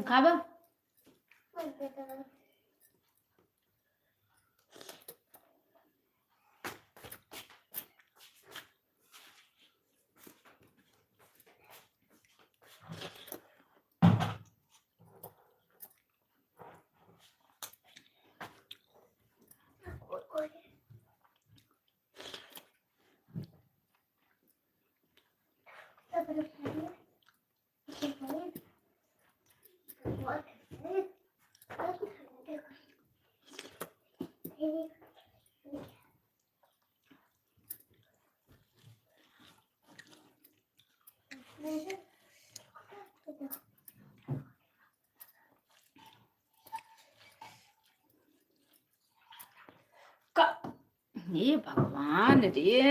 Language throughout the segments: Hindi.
खाबं ये भगवान रे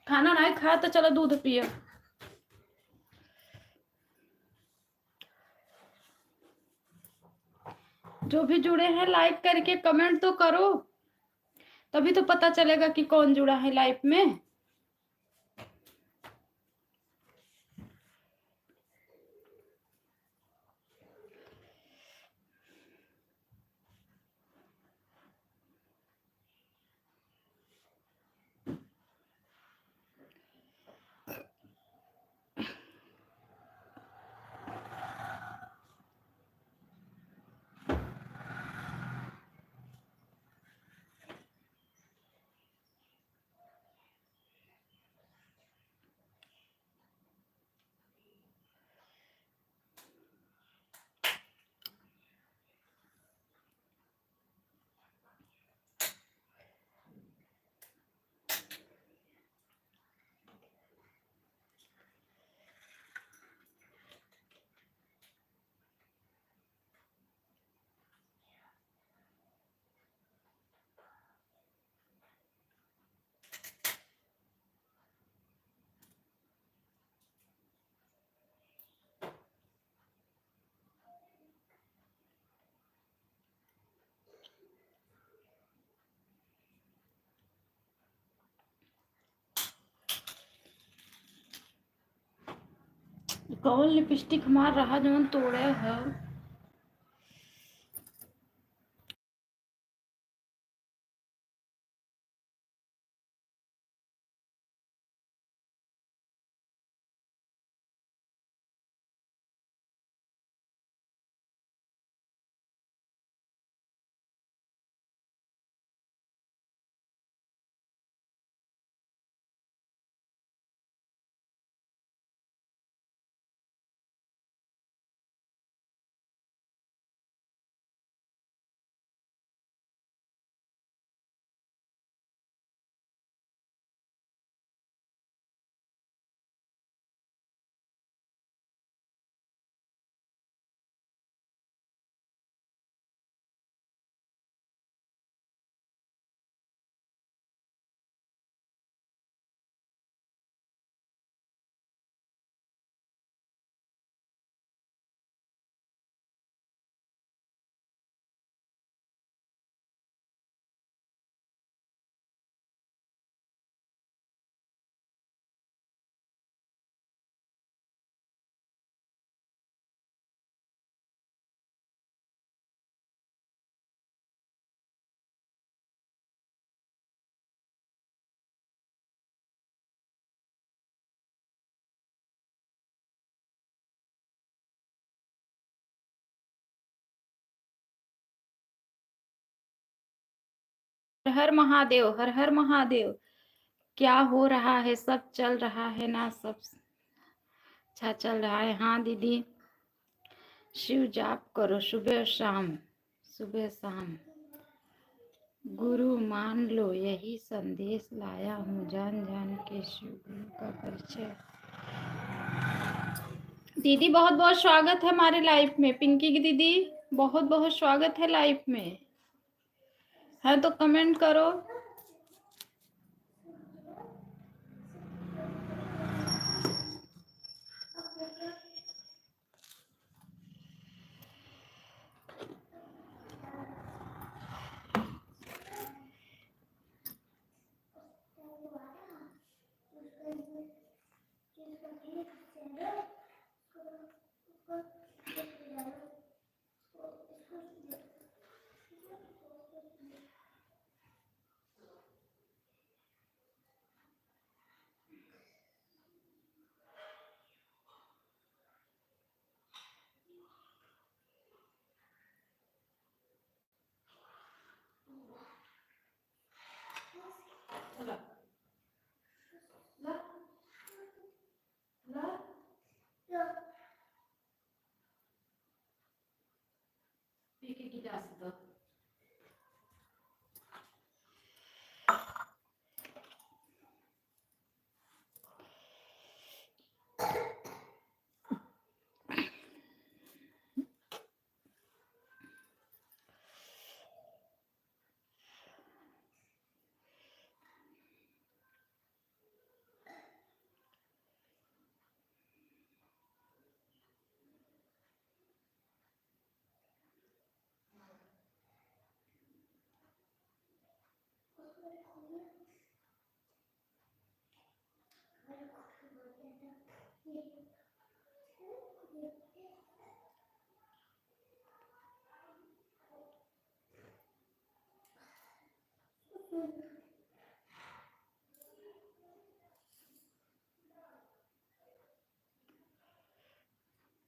खाना नहीं खाया तो चलो दूध पियो। जो भी जुड़े हैं लाइक करके कमेंट तो करो, तभी तो पता चलेगा कि कौन जुड़ा है लाइव में। कौन लिपस्टिक मार रहा जो तोड़े है। हर हर महादेव, हर हर महादेव। क्या हो रहा है? सब चल रहा है ना? सब अच्छा चल रहा है। हाँ दीदी, शिव जाप करो सुबह शाम, सुबह शाम। गुरु मान लो, यही संदेश लाया हूँ। जान जान के शिव गुरु का परिचय। दीदी बहुत बहुत स्वागत है हमारे लाइफ में। पिंकी की दीदी बहुत बहुत स्वागत है लाइफ में। है तो कमेंट करो।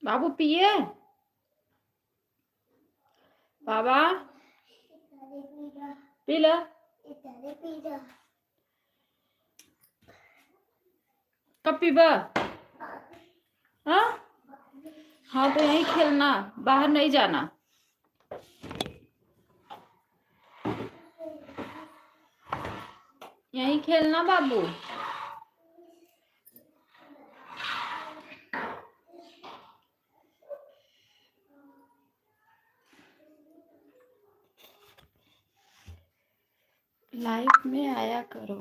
बाबू पिए बाबा पी लो कब पीबा हाँ हाँ तो यहीं खेलना बाहर नहीं जाना यहीं खेलना बाबू लाइफ में आया करो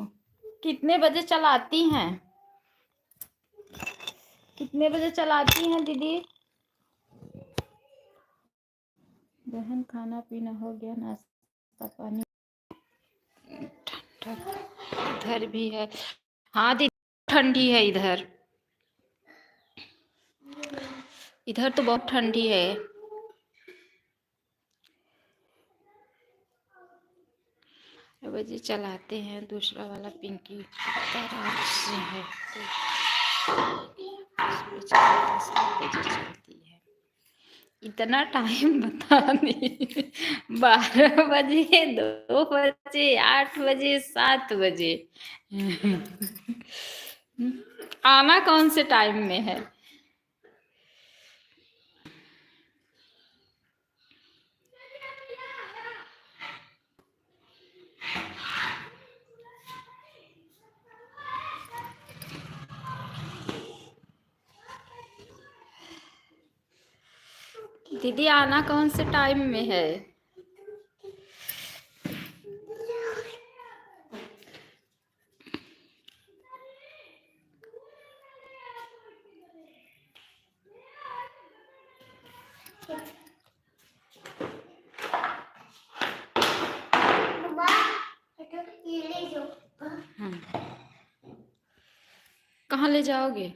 कितने बजे चलाती हैं कितने बजे चलाती हैं दीदी बहन खाना पीना हो गया नाश्ता पानी इधर भी है हाँ दीदी ठंडी है इधर इधर तो बहुत ठंडी है बजे चलाते हैं दूसरा वाला पिंकी रात से है तो 7 बजे चलती है इतना टाइम बता नहीं 12 बजे 2 बजे 8 बजे 7 बजे आना कौन से टाइम में है दीदी आना कौन से टाइम में है कहाँ ले जाओगे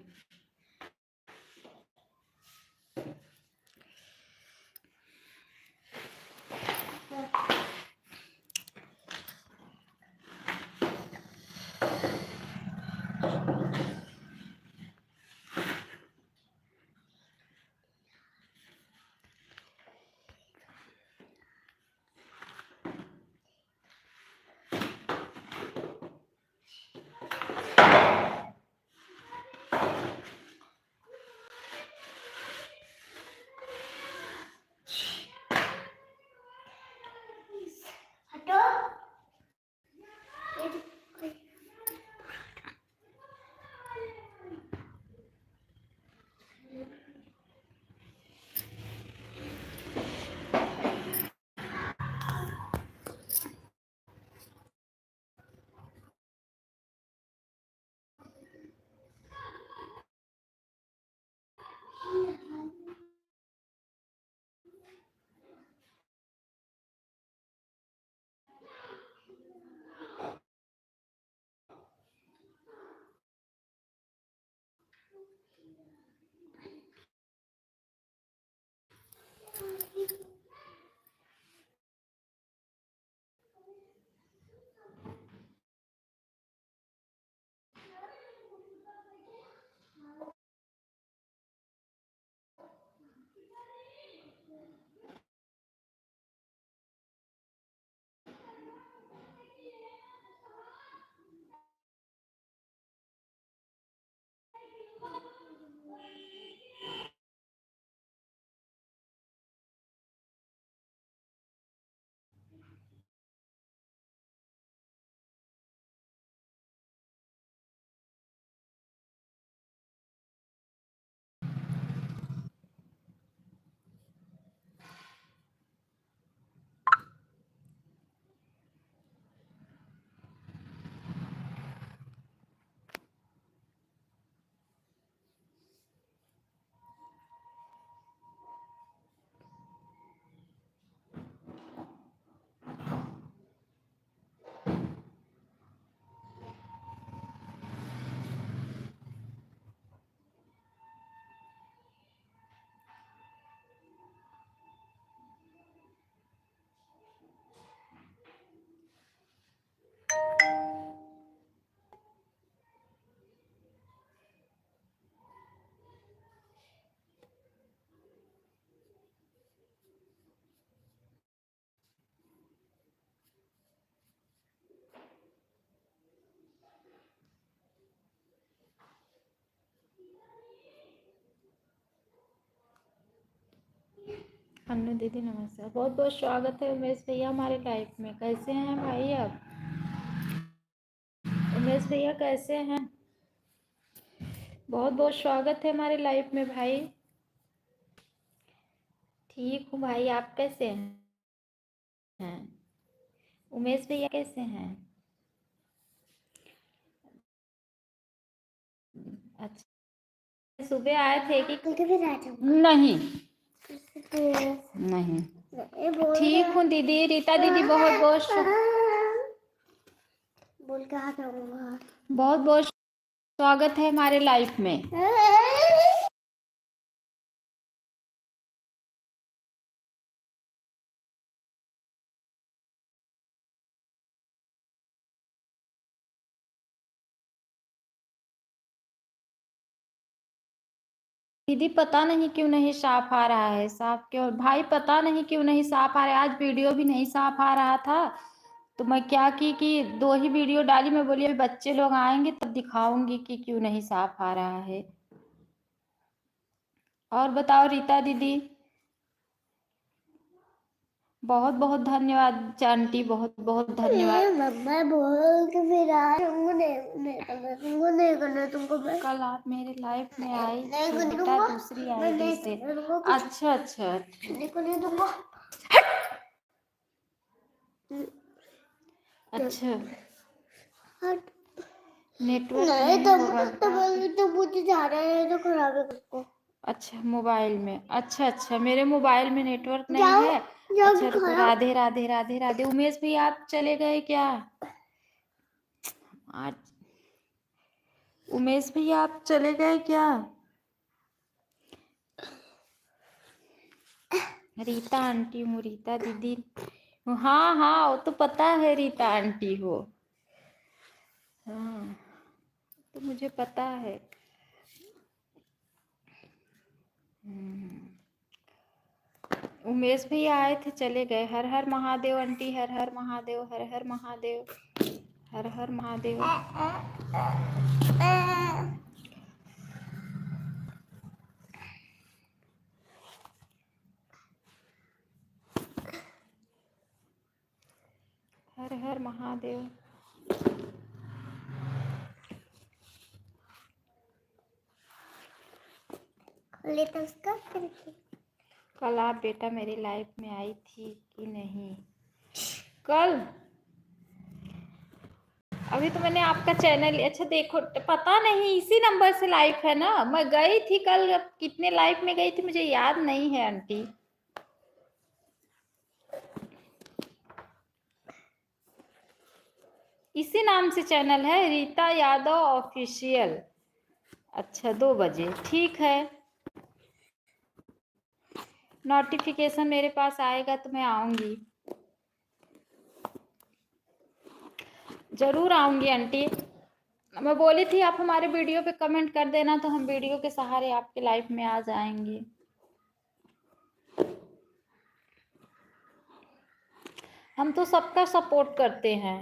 अन्नू दीदी नमस्कार, बहुत बहुत स्वागत है उमेश भैया हमारे लाइफ में। कैसे हैं भाई आप? उमेश भैया कैसे हैं? बहुत बहुत स्वागत है हमारे लाइफ में भाई। ठीक हूँ भाई, आप कैसे हैं? उमेश भैया कैसे हैं? अच्छा, सुबह आए थे कि नहीं? नहीं, ठीक हूँ दीदी। रीता दीदी बहुत बहुत बोल बहुत बहुत स्वागत है हमारे लाइफ में। दीदी पता नहीं क्यों नहीं साफ आ रहा है। साफ क्यों भाई? पता नहीं क्यों नहीं साफ आ रहा है। आज वीडियो भी नहीं साफ आ रहा था तो मैं क्या की कि 2 ही वीडियो डाली। मैं बोली अभी बच्चे लोग आएंगे तब दिखाऊंगी कि क्यों नहीं साफ आ रहा है। और बताओ रीता दीदी। बहुत बहुत धन्यवाद आंटी, बहुत बहुत धन्यवाद। मम्मा बोल के फिर नहीं करना तुमको। कल आप मेरे लाइफ में आई बेटा दूसरी आईडी से। अच्छा अच्छा, अच्छा नेटवर्क नहीं होगा तो मुझे जाना है तो खराब है उसको। अच्छा मोबाइल में, अच्छा अच्छा मेरे मोबाइल में नेटवर्क नहीं है। अच्छा रुको, राधे राधे राधे राधे। उमेश भी आप चले गए क्या आज? उमेश भी आप चले गए क्या? रीता आंटी हूँ, रीता दीदी। हाँ हाँ वो तो पता है रीता आंटी हो। हाँ तो मुझे पता है। उमेश भी आए थे चले गए। हर हर महादेव आंटी, हर हर महादेव, हर हर महादेव, हर हर महादेव। हर हर महादेव। कल आप बेटा मेरी लाइफ में आई थी कि नहीं? कल अभी तो मैंने आपका चैनल, अच्छा देखो पता नहीं इसी नंबर से लाइव है ना। मैं गई थी कल, कितने लाइव में गई थी मुझे याद नहीं है आंटी। इसी नाम से चैनल है, रीता यादव ऑफिशियल। अच्छा 2 बजे ठीक है। नोटिफिकेशन मेरे पास आएगा तो मैं आऊंगी, जरूर आऊंगी आंटी। मैं बोली थी आप हमारे वीडियो पे कमेंट कर देना तो हम वीडियो के सहारे आपके लाइफ में आ जाएंगे। हम तो सबका सपोर्ट करते हैं।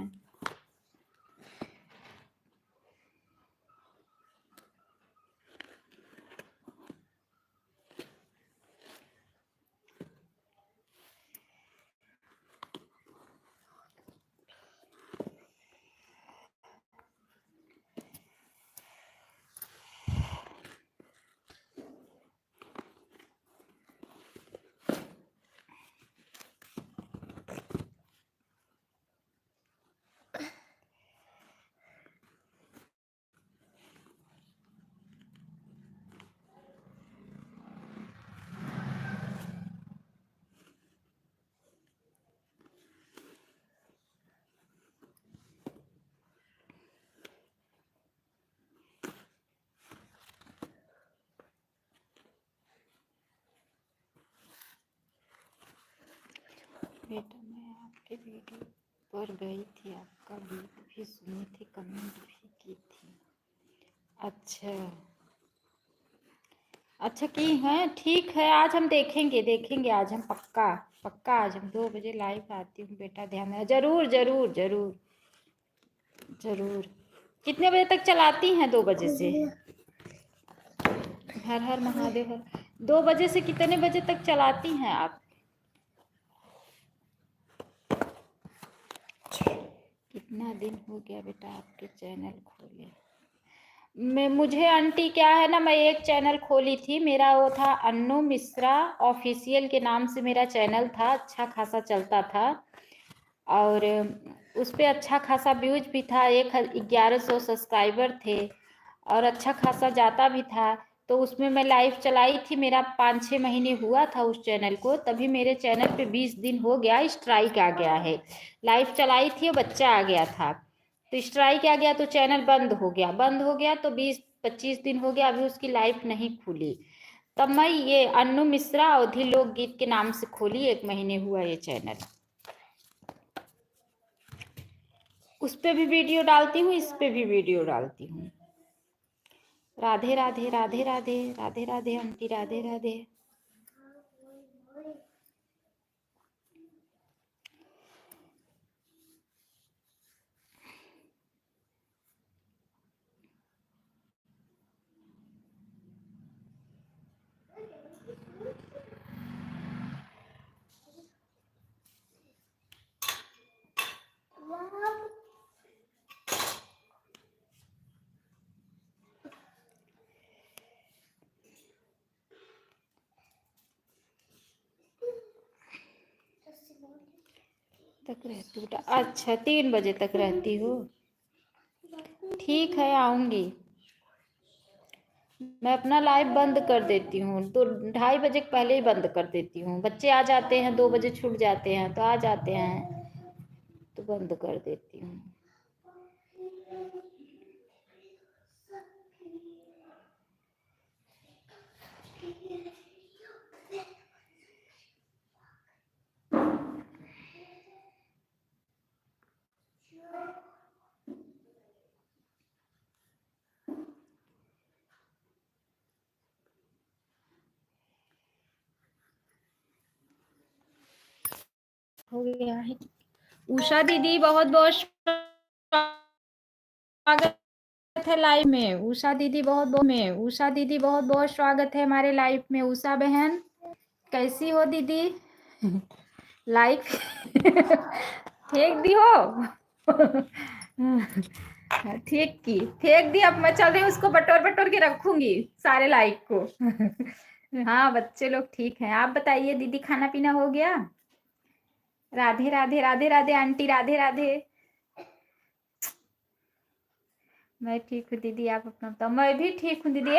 बेटा मैं आपके वीडियो पर गई थी, आपका गीत भी सुनी थी, कमेंट भी की थी। अच्छा अच्छा की हैं, ठीक है। आज हम देखेंगे देखेंगे, आज हम पक्का पक्का आज हम 2 बजे लाइव आती हूँ बेटा, ध्यान रखना। जरूर जरूर जरूर जरूर। कितने बजे तक चलाती हैं? 2 बजे से। हर हर महादेव। 2 बजे से कितने बजे तक चलाती हैं आप? कितना दिन हो गया बेटा आपके चैनल खोले? मुझे आंटी क्या है ना, मैं एक चैनल खोली थी, मेरा वो था अन्नू मिश्रा ऑफिशियल के नाम से मेरा चैनल था, अच्छा खासा चलता था और उस पर अच्छा खासा व्यूज भी था, 1100 सब्सक्राइबर थे और अच्छा खासा जाता भी था। तो उसमें मैं लाइव चलाई थी, मेरा 5-6 महीने हुआ था उस चैनल को, तभी मेरे चैनल पे 20 दिन हो गया स्ट्राइक आ गया है। लाइव चलाई थी, बच्चा आ गया था तो स्ट्राइक आ गया तो चैनल बंद हो गया तो 20-25 दिन हो गया, अभी उसकी लाइव नहीं खुली। तब मैं ये अन्नू मिश्रा अवधी लोकगीत के नाम से खोली, 1 महीने हुआ ये चैनल। उस पे भी वीडियो डालती हूँ, इस पे भी वीडियो डालती हूँ। राधे राधे राधे राधे राधे राधे आंटी, राधे राधे। तक रहती हूँ? अच्छा 3 बजे तक रहती हो? ठीक है आऊँगी। मैं अपना लाइव बंद कर देती हूँ तो 2:30 बजे के पहले ही बंद कर देती हूँ। बच्चे आ जाते हैं, 2 बजे छूट जाते हैं तो आ जाते हैं तो बंद कर देती हूँ। हो गया है। उषा दीदी बहुत बहुत स्वागत है लाइव में। उषा दीदी बहुत बहुत स्वागत है हमारे लाइव में। उषा बहन कैसी हो दीदी? लाइक फेंक दी हो? फेंक दी। अब मैं चल रही हूँ, उसको बटोर बटोर के रखूंगी सारे लाइक को। हाँ बच्चे लोग ठीक हैं। आप बताइए दीदी, खाना पीना हो गया? राधे राधे राधे राधे आंटी, राधे राधे। मैं ठीक हूँ दीदी, आप अपना बताओ। मैं भी ठीक हूँ दीदी।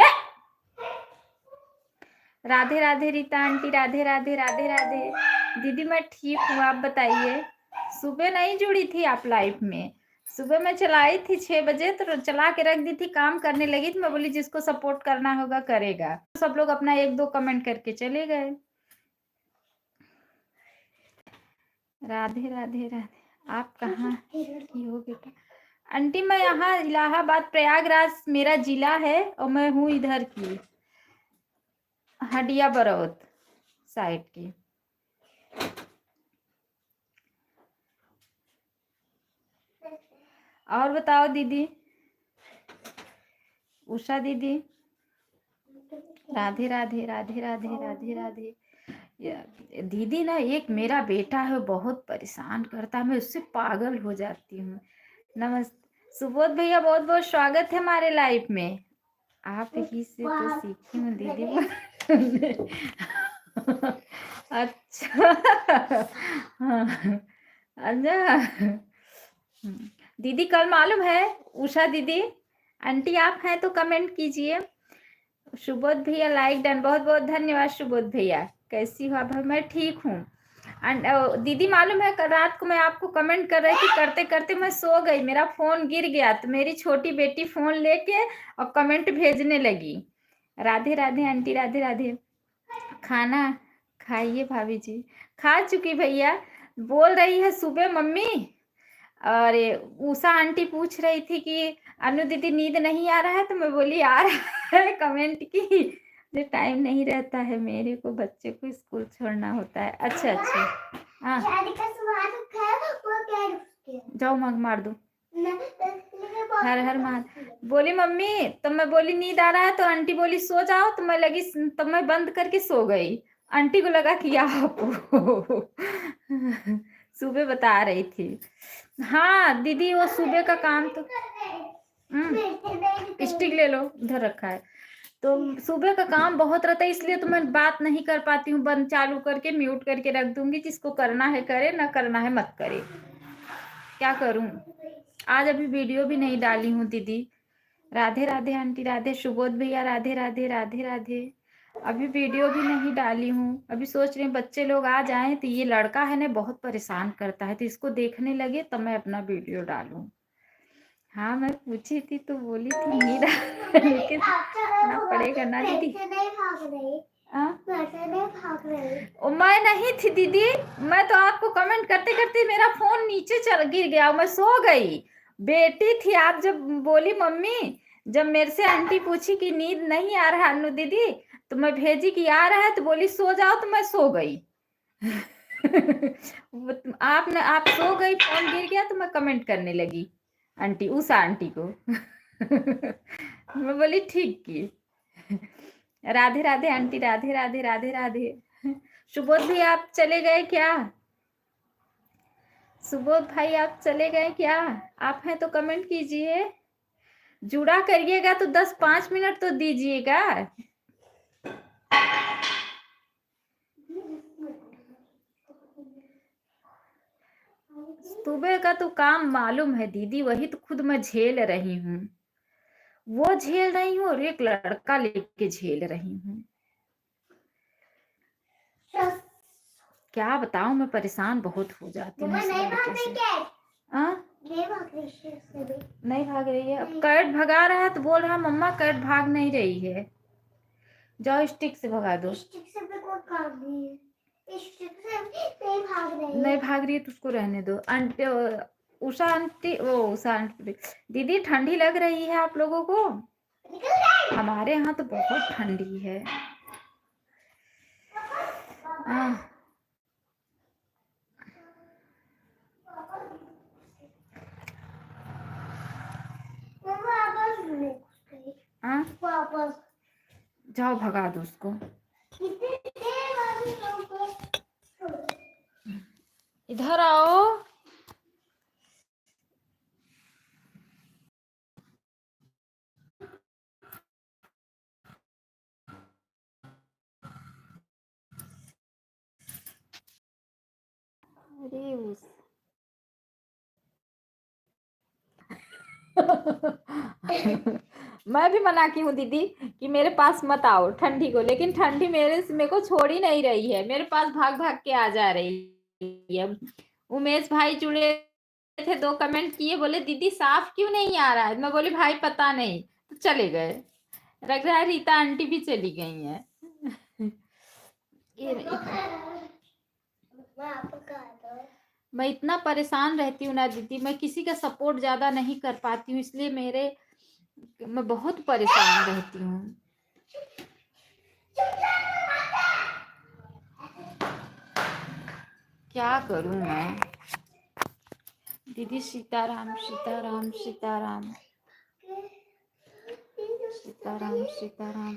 राधे राधे रीता आंटी, राधे राधे राधे राधे। दीदी मैं ठीक हूँ, आप बताइए। सुबह नहीं जुड़ी थी आप लाइव में? सुबह मैं चलाई थी 6 बजे, तो चला के रख दी थी, काम करने लगी थी। मैं बोली जिसको सपोर्ट करना होगा करेगा। सब लोग अपना 1-2 कमेंट करके चले गए। राधे राधे राधे। आप कहाँ की हो बेटा? आंटी मैं यहाँ इलाहाबाद प्रयागराज मेरा जिला है और मैं हूँ इधर की, हडिया बरौत साइड की। और बताओ दीदी। उषा दीदी राधे राधे राधे राधे राधे राधे। दीदी ना, एक मेरा बेटा है बहुत परेशान करता है, मैं उससे पागल हो जाती हूँ। नमस्ते सुबोध भैया, बहुत बहुत स्वागत है हमारे लाइफ में। आप ही से तो सीखी हूँ दीदी। अच्छा हाँ अच्छा। दीदी कल मालूम है उषा दीदी, आंटी आप हैं तो कमेंट कीजिए। सुबोध भैया लाइक डन, बहुत बहुत धन्यवाद सुबोध भैया। कैसी हो आप? मैं ठीक हूँ। दीदी मालूम है कल रात को मैं आपको कमेंट कर रही थी, करते करते मैं सो गई, मेरा फोन गिर गया तो मेरी छोटी बेटी फोन लेके और कमेंट भेजने लगी। राधे राधे आंटी, राधे राधे। खाना खाइए भाभी जी। खा चुकी भैया। बोल रही है सुबह मम्मी, और उषा आंटी पूछ रही थी कि अनु दीदी नींद नहीं आ रहा है, तो मैं बोली आ रहा है। कमेंट की जो टाइम नहीं रहता है मेरे को, बच्चे को स्कूल छोड़ना होता है। अच्छा अच्छा हाँ जाओ मग मार दो। हर हर महादेव बोली मम्मी, तो मैं बोली नींद आ रहा है, तो आंटी बोली सो जाओ, तो मैं लगी, तो मैं बंद करके सो गई। आंटी को लगा कि आप सुबह बता रही थी। हाँ दीदी वो सुबह का काम तो स्टिक ले लो, उधर रखा है। तो सुबह का काम बहुत रहता है, इसलिए तो मैं बात नहीं कर पाती हूँ। बंद चालू करके म्यूट करके रख दूंगी, जिसको करना है करे, ना करना है मत करे। क्या करूं, आज अभी वीडियो भी नहीं डाली हूँ दीदी। राधे राधे आंटी, राधे सुबोध भैया, राधे राधे राधे राधे। अभी वीडियो भी नहीं डाली हूँ। अभी सोच रही हूँ बच्चे लोग आ जाएं तो ये लड़का है ना बहुत परेशान करता है, तो इसको देखने लगे तब मैं अपना वीडियो डालूं। हाँ मैं पूछी थी तो बोली थी नींद लेकिन ना पड़ेगा ना दीदी। मैं नहीं थी दीदी, मैं तो आपको कमेंट करते करते मेरा फोन नीचे चल गिर गया, मैं सो गई। बेटी थी, आप जब बोली मम्मी, जब मेरे से आंटी पूछी कि नींद नहीं आ रहा अनु दीदी, तो मैं भेजी कि आ रहा है, तो बोली सो जाओ, तो मैं सो गई। आप सो गई, फोन गिर गया, तो मैं कमेंट करने लगी आंटी, उस आंटी को। मैं बोली ठीक की। राधे राधे आंटी, राधे राधे राधे राधे। सुबोध भी आप चले गए क्या? सुबोध भाई आप चले गए क्या? आप हैं तो कमेंट कीजिए, जुड़ा करिएगा तो 10-5 मिनट तो दीजिएगा। सुबह का तो काम मालूम है दीदी, वही तो खुद मैं झेल रही हूँ। वो झेल रही हूँ और एक लड़का लेके झेल रही हूँ। क्या बताऊं, मैं परेशान बहुत हो जाती हूँ इस लड़के से। नहीं भाग रही है, अब कैट भगा रहा है तो बोल रहा मम्मा कैट भाग नहीं रही है। जाओ स्टिक से भगा दो। स्टिक से भी कोई भाग रही है, स्टिक से नहीं भाग रही है। नहीं भाग रही है तो उसको रहने दो। आंटी उषा आंटी, वो उषा आंटी दीदी, ठंडी लग रही है आप लोगों को? हमारे यहाँ तो बहुत ठंडी है। वापस जाओ भगा दो उसको। इधर आओ। अरे उस मैं भी मना की हूँ दीदी कि मेरे पास मत आओ ठंडी को, लेकिन ठंडी मेरे को छोड़ ही नहीं रही है, मेरे पास भाग भाग के आ जा रही है। उमेश भाई जुड़े थे, 2 कमेंट किए, बोले दीदी साफ क्यों नहीं आ रहा है। मैं बोली भाई पता नहीं, तो चले गए। लग रहा है रीता आंटी भी चली गई है। मैं इतना परेशान रहती हूँ ना दीदी, मैं किसी का सपोर्ट ज्यादा नहीं कर पाती हूँ, इसलिए मैं बहुत परेशान रहती हूँ। क्या करूं मैं दीदी। सीताराम सीताराम सीताराम सीताराम सीताराम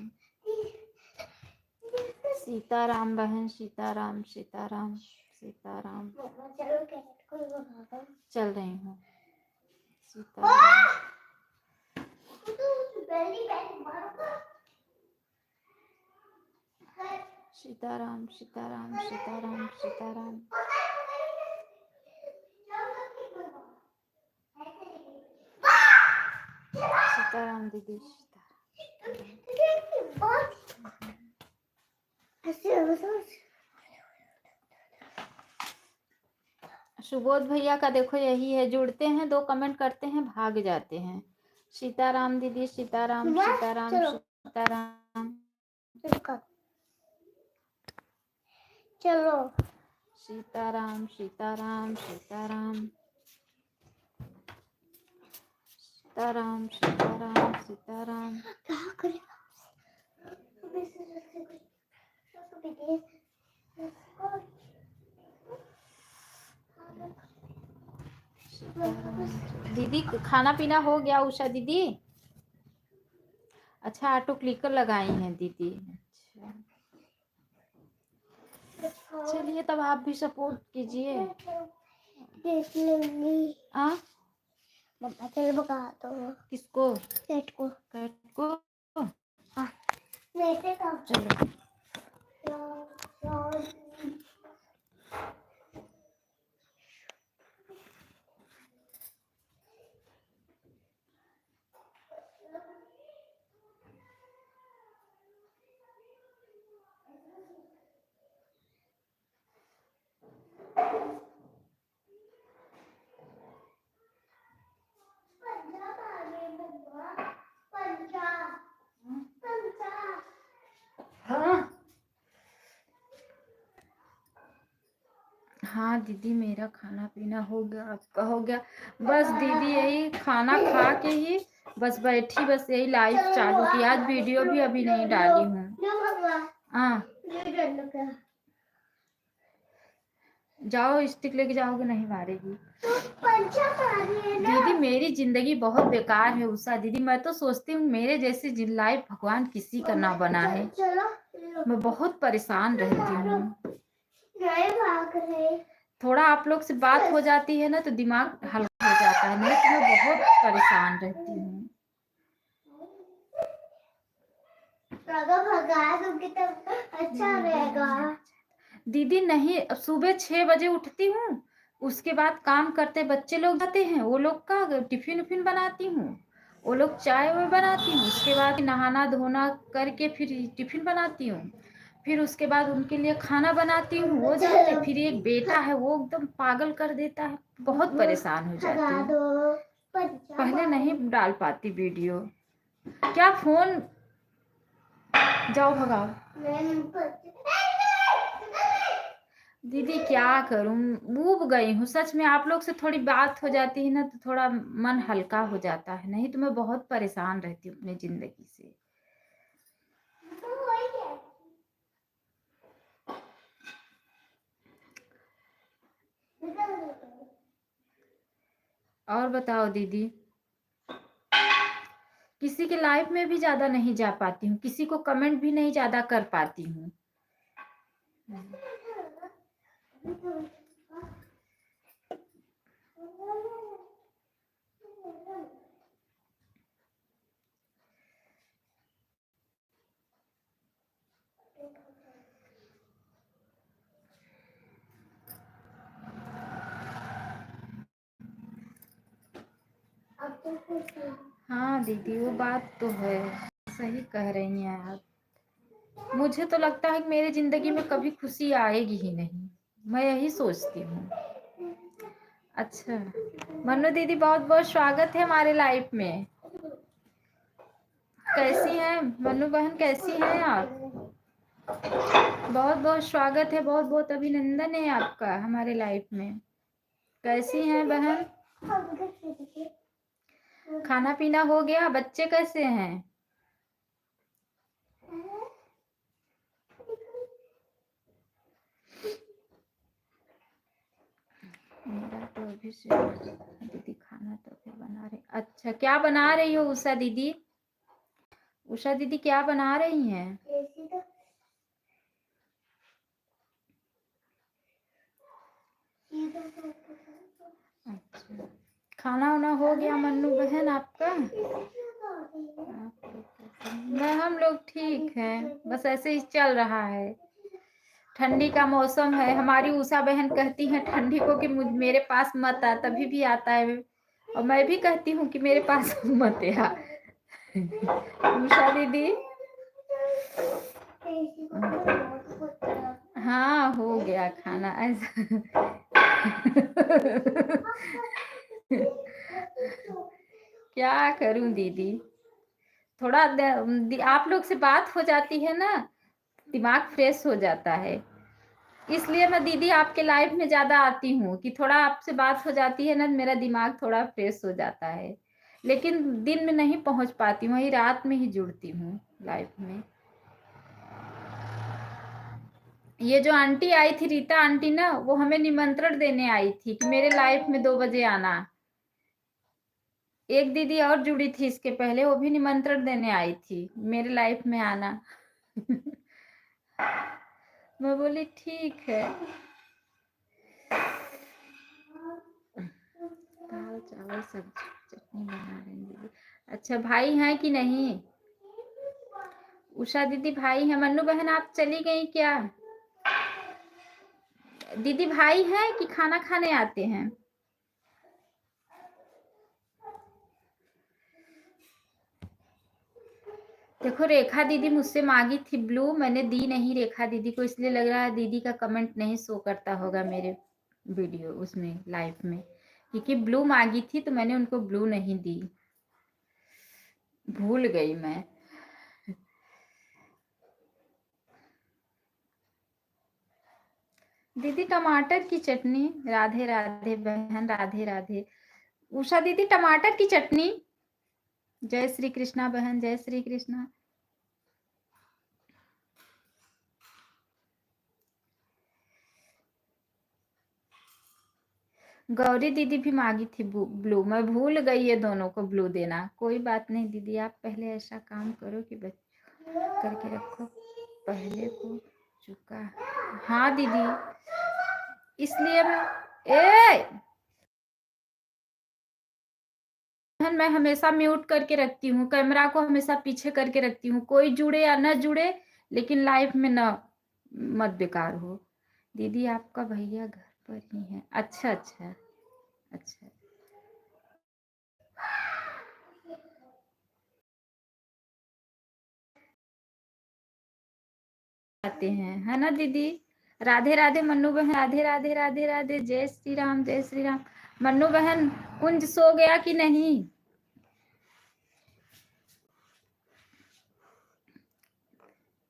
सीताराम बहन, सीताराम सीताराम सीताराम। चल रही हूँ सीताराम। सीताराम सीताराम सीताराम सीताराम सीताराम दीदी, सुबोध भैया का देखो यही है, जुड़ते हैं 2 कमेंट करते हैं भाग जाते हैं। सीताराम दीदी, सीताराम सीताराम सीताराम। चलो सीताराम सीताराम सीताराम सीताराम सीताराम सीताराम। दीदी खाना पीना हो गया उषा दीदी? अच्छा ऑटो क्लिकर लगाई हैं दीदी। अच्छा चलिए तब आप भी सपोर्ट कीजिए। आ मम्मा चल भगा दो। किसको? कैट को। कैट को? हाँ वैसे का चलो हाँ हाँ दीदी, मेरा खाना पीना हो गया, आपका हो गया? बस दीदी यही खाना खा के ही बस बैठी, बस यही लाइव चालू की। आज वीडियो भी अभी नहीं डाली हूँ। हाँ जाओ, स्टिक लेके जाओगे, नहीं मारेगी दीदी। मेरी जिंदगी बहुत बेकार है उषा दीदी। मैं तो सोचती हूँ मेरे जैसे लाइफ भगवान किसी का ना बना है। मैं बहुत परेशान रहती हूँ। थोड़ा आप लोग से बात हो जाती है ना तो दिमाग हल्का हो जाता है, नहीं तो मैं बहुत परेशान रहती हूँ। भगा दूंगी तो अच्छा रहेगा दीदी। नहीं, सुबह 6 बजे उठती हूँ, उसके बाद काम करते बच्चे लोग जाते हैं, वो लोग का टिफिन उफिन बनाती हूँ, वो लोग चाय वाय बनाती हूँ, उसके बाद नहाना धोना करके फिर टिफिन बनाती हूँ, फिर उसके बाद उनके लिए खाना बनाती हूँ, वो जाते। फिर एक बेटा है, वो एकदम पागल कर देता है, बहुत परेशान हो जाती हूँ। पहले नहीं डाल पाती वीडियो। क्या फोन? जाओ भगाओ दीदी, क्या करूं, ऊब गई हूँ सच में। आप लोग से थोड़ी बात हो जाती है ना तो थोड़ा मन हल्का हो जाता है, नहीं तो मैं बहुत परेशान रहती हूँ अपनी जिंदगी से। और बताओ दीदी। किसी के लाइफ में भी ज्यादा नहीं जा पाती हूँ, किसी को कमेंट भी नहीं ज्यादा कर पाती हूँ। हाँ दीदी, वो बात तो है, सही कह रही हैं आप। मुझे तो लगता है कि मेरी जिंदगी में कभी खुशी आएगी ही नहीं, मैं यही सोचती हूँ। अच्छा मन्नू दीदी, बहुत बहुत स्वागत है हमारे लाइफ में। कैसी हैं मन्नू बहन, कैसी हैं आप? बहुत बहुत स्वागत है, बहुत बहुत अभिनंदन है आपका हमारे लाइफ में। कैसी हैं बहन? खाना पीना हो गया? बच्चे कैसे हैं? मेरा तो अभी से दीदी खाना तो फिर बना रहे। अच्छा, क्या बना रही हो उषा दीदी? उषा दीदी क्या बना रही हैं? अच्छा, खाना वाना हो गया मन्नू बहन आपका? मैं हम लोग ठीक हैं, बस ऐसे ही चल रहा है। ठंडी का मौसम है, हमारी उषा बहन कहती है ठंडी को कि मेरे पास मत आ, तभी भी आता है, और मैं भी कहती हूँ कि मेरे पास मत आ। उषा दीदी हाँ हो गया खाना ऐसा। क्या करूं दीदी, थोड़ा आप लोग से बात हो जाती है ना, दिमाग फ्रेश हो जाता है, इसलिए मैं दीदी आपके लाइफ में ज्यादा आती हूँ कि थोड़ा आपसे बात हो जाती है ना, मेरा दिमाग थोड़ा फ्रेश हो जाता है। लेकिन दिन में नहीं पहुंच पाती हूँ, वही रात में ही जुड़ती हूँ लाइफ में। ये जो आंटी आई थी, रीता आंटी ना, वो हमें निमंत्रण देने आई थी कि मेरे लाइफ में 2 बजे आना। एक दीदी और जुड़ी थी इसके पहले, वो भी निमंत्रण देने आई थी मेरे लाइफ में आना। मैं बोली ठीक है। दाल चावल सब्जी चटनी बना रहे हैं दीदी। अच्छा भाई हैं कि नहीं? उषा दीदी भाई हैं। मन्नू बहन आप चली गई क्या? दीदी भाई हैं कि खाना खाने आते हैं? देखो रेखा दीदी मुझसे मांगी थी ब्लू, मैंने दी नहीं रेखा दीदी को, इसलिए लग रहा है दीदी का कमेंट नहीं शो करता होगा मेरे वीडियो उसमें लाइव में, क्योंकि ब्लू मांगी थी तो मैंने उनको ब्लू नहीं दी, भूल गई मैं। दीदी टमाटर की चटनी। राधे राधे बहन, राधे राधे। उषा दीदी टमाटर की चटनी। जय श्री कृष्णा बहन, जय श्री कृष्णा। गौरी दीदी भी मांगी थी ब्लू, मैं भूल गई ये दोनों को ब्लू देना। कोई बात नहीं दीदी, आप पहले ऐसा काम करो कि करके रखो, पहले को चुका। हाँ दीदी, इसलिए मैं हमेशा म्यूट करके रखती हूँ, कैमरा को हमेशा पीछे करके रखती हूँ, कोई जुड़े या न जुड़े लेकिन लाइफ में न मत बेकार हो। दीदी आपका भैया घर पर ही है? अच्छा अच्छा अच्छा। आते हैं है ना दीदी। राधे राधे मन्नू बहन, राधे राधे राधे राधे। जय श्री राम, जय श्री राम। मन्नू बहन कुंज सो गया कि नहीं?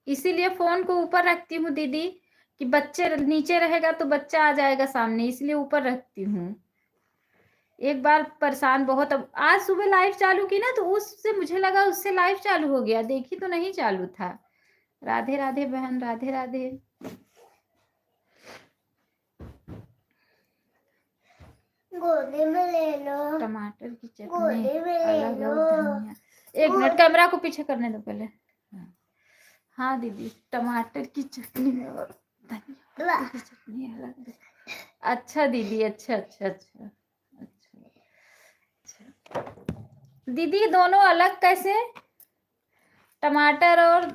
इसीलिए फोन को ऊपर रखती हूँ दीदी, कि बच्चे नीचे रहेगा तो बच्चा आ जाएगा सामने, इसलिए ऊपर रखती हूँ। एक बार परेशान बहुत, अब आज सुबह लाइव चालू की ना तो उससे मुझे लगा उससे लाइव चालू हो गया, देखी तो नहीं चालू था। राधे राधे बहन, राधे राधे। गोदी में ले लो, टमाटर की चटनी गोदी में ले अलग लो। और धनिया। एक मिनट कैमरा को पीछे करने दो पहले। हाँ दीदी, टमाटर की चटनी और धनिया की चटनी अलग। अच्छा दीदी, अच्छा अच्छा अच्छा अच्छा अच्छा। दीदी दोनों अलग कैसे? टमाटर और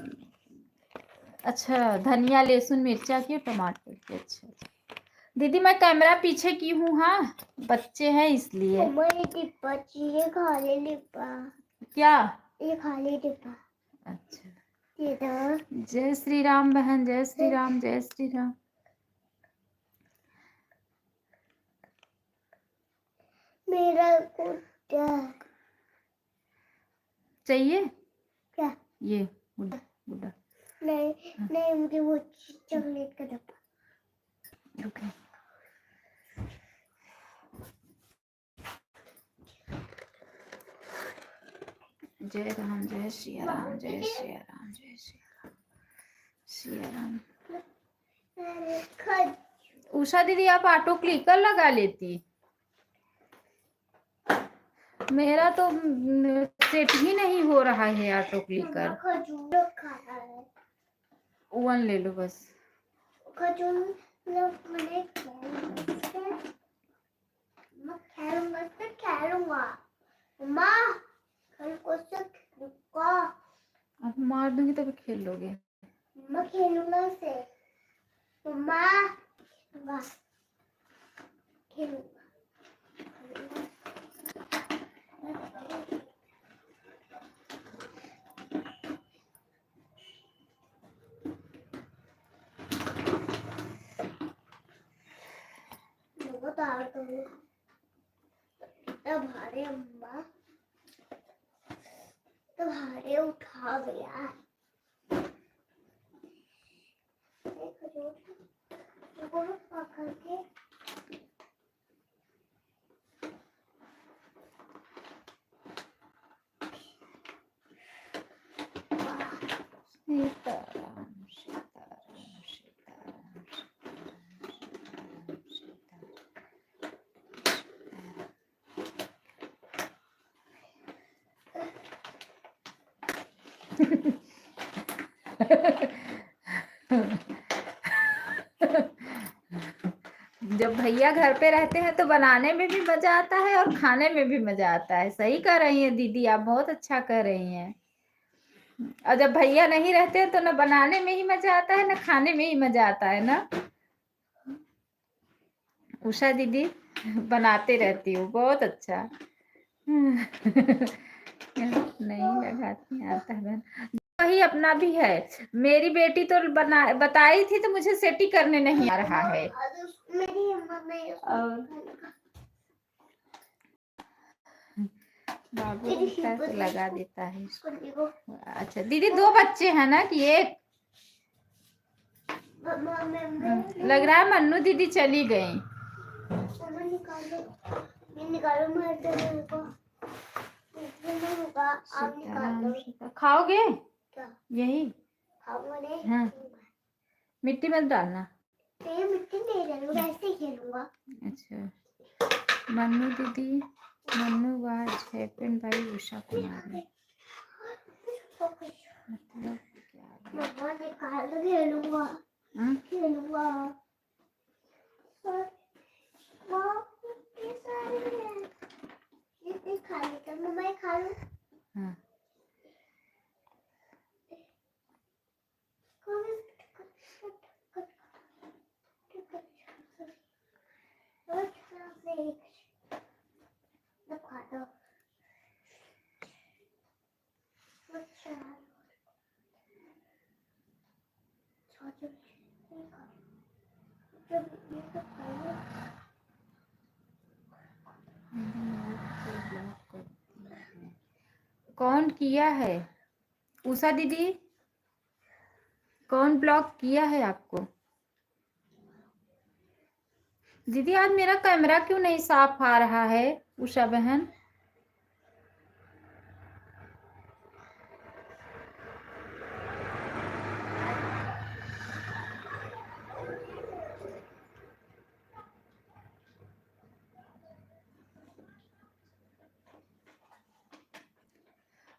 अच्छा धनिया लहसुन मिर्चा की, टमाटर की। अच्छा दीदी मैं कैमरा पीछे की हूँ, हाँ बच्चे हैं इसलिए। ये डिब्बा चाहिए, खाली डिब्बा। क्या? ये खाली डिब्बा। अच्छा। ये तो जय श्री राम बहन, जय श्री राम, जय श्री राम। मेरा गुड्डा चाहिए क्या? ये गुड्डा गुड्डा। नहीं नहीं, मुझे वो चॉकलेट का डब्बा। रुके। जय राम, जय श्री राम, जय श्री राम, जय श्री राम। उषा दीदी आप ऑटो क्लिकर लगा लेती, मेरा तो सेट ही नहीं हो रहा है ऑटो क्लिकर। खजूर खाना है, वन ले लो बस। खजूर मैंने खेलूंगा मम्मा, कल को से खेलूंगा। अब मार दूंगी तभी खेल लोगे। मम्मा खेलूंगा से, मम्मा खेलूंगा। भारे अम्मा, तो भारे उठा गया। पकड़ के सीताराम सीताराम सीताराम जब भैया घर पे रहते हैं तो बनाने में भी मजा आता है और खाने में भी मजा आता है। सही कर रही हैं दीदी, आप बहुत अच्छा कर रही हैं। और जब भैया नहीं रहते हैं तो ना बनाने में ही मजा आता है ना खाने में ही मजा आता है ना। उषा दीदी बनाते रहती हूँ, बहुत अच्छा। नहीं लगाती आता है, वही अपना भी है। मेरी बेटी तो बताई थी तो मुझे सेटिंग करने नहीं आ रहा है। और बाबू तो लगा देता है इसको। अच्छा दीदी, 2 बच्चे हैं ना कि एक? लग रहा है मन्नू दीदी चली गई। खाओगे यही? हाँ, मिट्टी मत डालना। मिट्टी नहीं डालूंगा, ऐसे ही खेलूंगा। अच्छा, मन्नू दीदी, Mannu was happen by Usha कुमारी। मतलब क्या निकाल खेलूंगा, खेलूंगा। खा लेता मैं खा लूं। हाँ। कौन किया है उषा दीदी? कौन ब्लॉक किया है आपको? दीदी आज मेरा कैमरा क्यों नहीं साफ आ रहा है उषा बहन?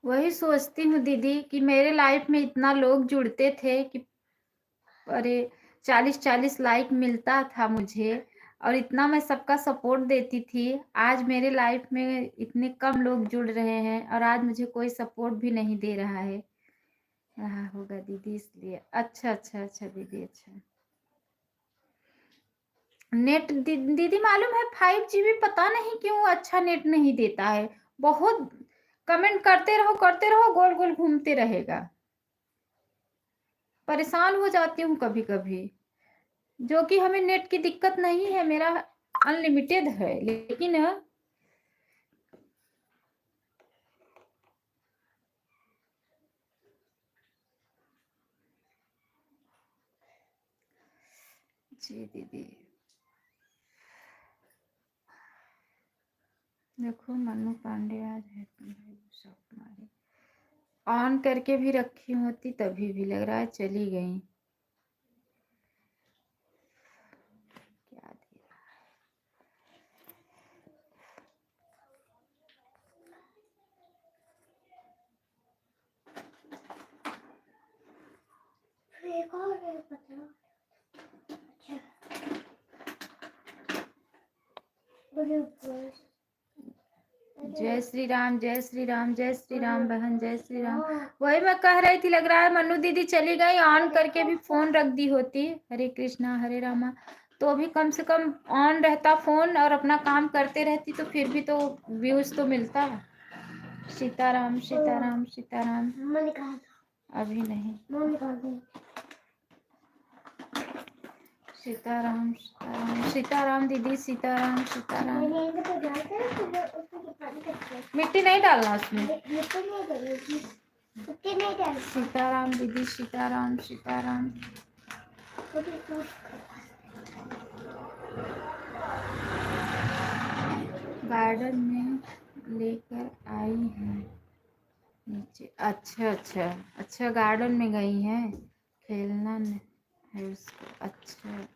वही सोचती हूँ दीदी कि मेरे लाइफ में इतना लोग जुड़ते थे कि अरे 40-40 लाइक मिलता था मुझे, और इतना मैं सबका सपोर्ट देती थी। आज मेरे लाइफ में इतने कम लोग जुड़ रहे हैं और आज मुझे कोई सपोर्ट भी नहीं दे रहा है। रहा होगा दीदी इसलिए। अच्छा अच्छा अच्छा दीदी, अच्छा। नेट दीदी मालूम है 5 GB पता नहीं क्यों अच्छा नेट नहीं देता है। बहुत कमेंट करते रहो, गोल गोल घूमते रहेगा। परेशान हो जाती हूँ कभी कभी। जो कि हमें नेट की दिक्कत नहीं है, मेरा अनलिमिटेड है, लेकिन जी दीदी देखो मन्नू पांडे आज है तुम्हारी ऑन करके भी रखी होती तभी भी लग रहा है चली गई। क्या दे रहा है? एक और है पता। अच्छा जय श्री राम, जय श्री राम, जय श्री राम बहन, जय श्री राम। वही मैं कह रही थी, लग रहा है मन्नू दीदी चली गई, ऑन करके भी फोन रख दी होती। हरे कृष्णा हरे रामा, तो भी कम से कम ऑन रहता फोन और अपना काम करते रहती तो फिर भी तो व्यूज तो मिलता। सीताराम सीताराम सीताराम। अभी नहीं। सीताराम सीताराम सीताराम दीदी, सीताराम सीताराम। मिट्टी नहीं डालना उसमें। सीताराम दीदी, सीताराम सीताराम। गार्डन में लेकर आई हैं नीचे। अच्छा अच्छा अच्छा, गार्डन में गई हैं, खेलना है उसको। अच्छा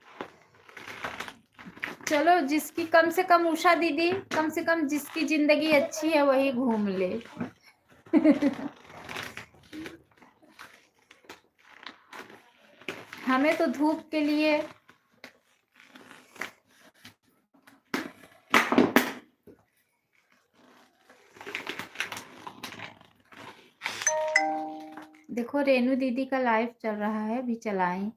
चलो, जिसकी कम से कम उषा दीदी, कम से कम जिसकी जिंदगी अच्छी है वही घूम ले। हमें तो धूप के लिए देखो रेनू दीदी का लाइव चल रहा है, अभी चलाएं।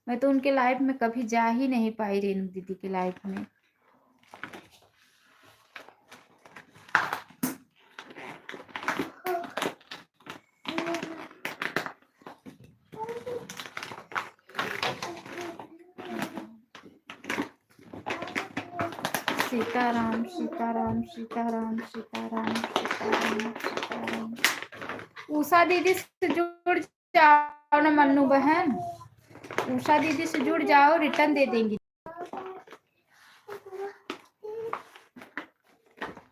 मैं तो उनके लाइव में कभी जा ही नहीं पाई, रेनू दीदी के लाइव में। सीताराम सीताराम सीताराम सीताराम सीताराम सीताराम। उषा दीदी से जुड़ जाओ ना मन्नू बहन, उषा दीदी से जुड़ जाओ, रिटर्न दे देंगी।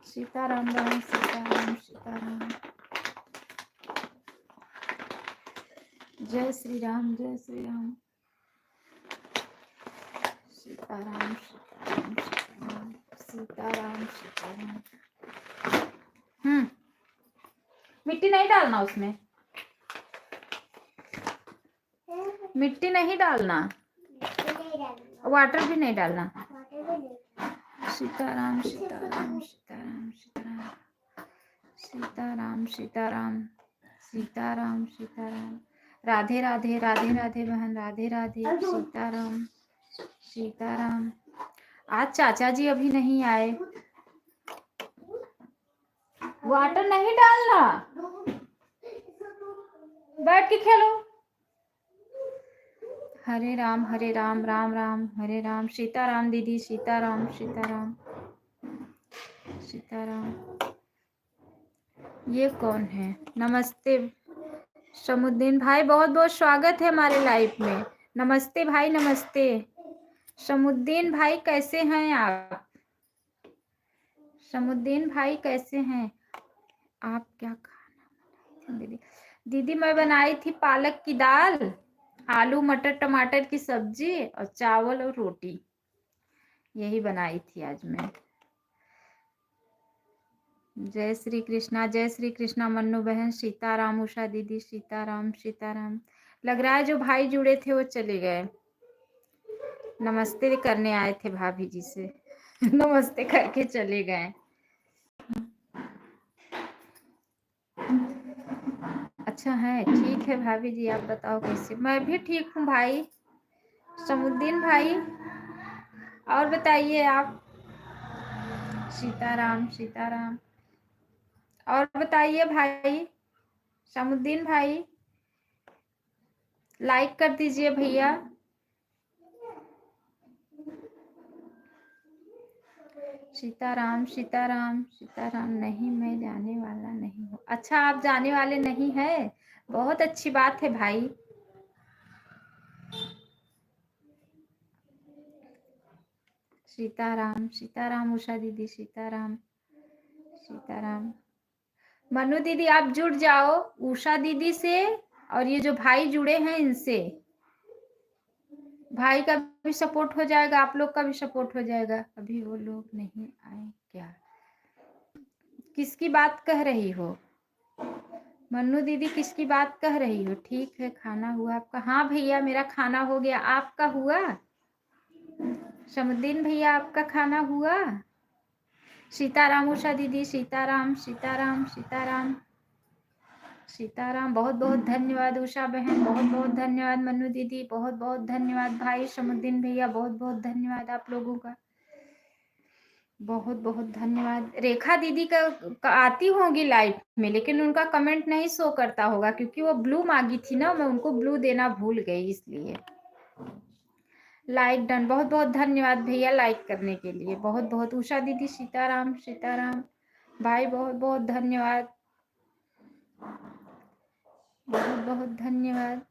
सीताराम बहन, सीताराम सीताराम। जय श्री राम, जय श्री राम। सीताराम सीताराम सीताराम सीताराम सीताराम। मिट्टी नहीं डालना उसमें, मिट्टी नहीं डालना, वाटर भी नहीं डालना। सीताराम सीताराम सीताराम सीताराम सीताराम सीताराम सीताराम सीताराम। राधे राधे राधे राधे बहन, राधे राधे। सीताराम सीताराम। आज चाचा जी अभी नहीं आए। वाटर नहीं डालना, बैठ के खेलो। हरे राम राम राम हरे राम। सीताराम दीदी, सीताराम सीताराम सीताराम। ये कौन है? नमस्ते शमुद्दीन भाई, बहुत बहुत स्वागत है हमारे लाइव में। नमस्ते भाई, नमस्ते। शमुद्दीन भाई कैसे हैं आप? शमुद्दीन भाई कैसे हैं आप? क्या खाना दीदी? दीदी मैं बनाई थी पालक की दाल, आलू मटर टमाटर की सब्जी और चावल और रोटी, यही बनाई थी आज मैं। जय श्री कृष्णा, जय श्री कृष्णा मन्नू बहन। सीताराम उषा दीदी, सीताराम सीताराम। लग रहा है जो भाई जुड़े थे वो चले गए। नमस्ते करने आए थे भाभी जी से नमस्ते करके चले गए। अच्छा है, ठीक है भाभी जी, आप बताओ कैसे? मैं भी ठीक हूँ भाई। समुद्दीन भाई और बताइए आप। सीताराम सीताराम। और बताइए भाई समुद्दीन भाई, लाइक कर दीजिए भैया। सीताराम सीताराम सीताराम। नहीं मैं जाने वाला नहीं हूँ। अच्छा आप जाने वाले नहीं है, बहुत अच्छी बात है भाई। सीताराम सीताराम उषा दीदी, सीताराम सीताराम। मनु दीदी आप जुड़ जाओ उषा दीदी से, और ये जो भाई जुड़े हैं इनसे। भाई का भी सपोर्ट हो जाएगा, आप लोग का भी सपोर्ट हो जाएगा। अभी वो लोग नहीं आए क्या? किसकी बात कह रही हो मन्नू दीदी? किसकी बात कह रही हो? ठीक है, खाना हुआ आपका? हाँ भैया मेरा खाना हो गया, आपका हुआ? समुद्दीन भैया आपका खाना हुआ? सीताराम उषा दीदी, सीताराम सीताराम सीताराम सीताराम। बहुत बहुत धन्यवाद उषा बहन, बहुत बहुत धन्यवाद मन्नू दीदी, बहुत बहुत धन्यवाद भाई समुद्दीन भैया, बहुत बहुत धन्यवाद आप लोगों का, बहुत बहुत धन्यवाद। रेखा दीदी का आती होंगी लाइव में, लेकिन उनका कमेंट नहीं शो करता होगा क्योंकि वो ब्लू मांगी थी ना, मैं उनको ब्लू देना भूल गई इसलिए। लाइक डन, बहुत बहुत धन्यवाद भैया लाइक करने के लिए, बहुत बहुत। उषा दीदी सीताराम सीताराम भाई, बहुत बहुत धन्यवाद, बहुत बहुत धन्यवाद।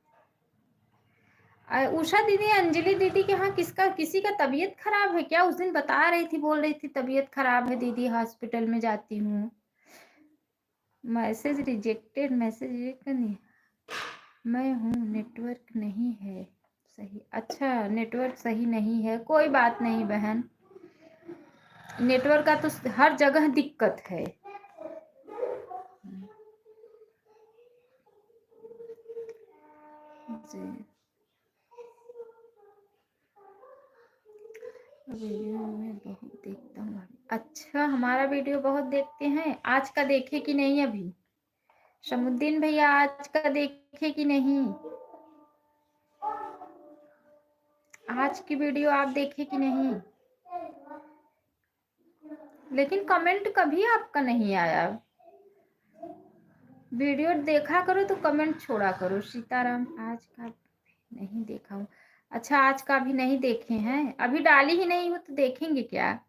उषा दीदी अंजलि दीदी के यहाँ किसी का तबीयत खराब है क्या? उस दिन बता रही थी, बोल रही थी तबीयत खराब है दीदी, हॉस्पिटल में जाती हूँ। मैसेज रिजेक्टेड, मैसेज नहीं, मैं हूँ नेटवर्क नहीं है सही। अच्छा नेटवर्क सही नहीं है, कोई बात नहीं बहन, नेटवर्क का तो हर जगह दिक्कत है। जी वीडियो में बहुत देखता हूँ। अच्छा हमारा वीडियो बहुत देखते हैं, आज का देखे कि नहीं? अभी शमुद्दीन भैया आज का देखे कि नहीं? आज की वीडियो आप देखे कि नहीं? लेकिन कमेंट कभी आपका नहीं आया। वीडियो देखा करो तो कमेंट छोड़ा करो। सीताराम आज का नहीं देखा हूँ। अच्छा, आज का भी नहीं देखे हैं? अभी डाली ही नहीं हूँ तो देखेंगे क्या?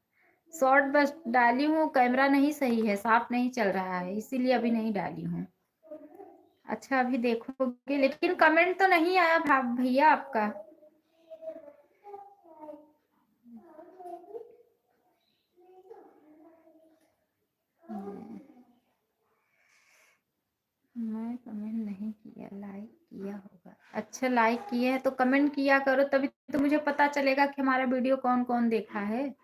शॉर्ट बस डाली हूँ, कैमरा नहीं सही है, साफ नहीं चल रहा है, इसीलिए अभी नहीं डाली हूँ। अच्छा, अभी देखोगे, लेकिन कमेंट तो नहीं आया भैया आपका। मैं कमेंट नहीं किया, लाइक किया होगा। अच्छा, लाइक किए है तो कमेंट किया करो, तभी तो मुझे पता चलेगा कि हमारा वीडियो कौन कौन देखा है।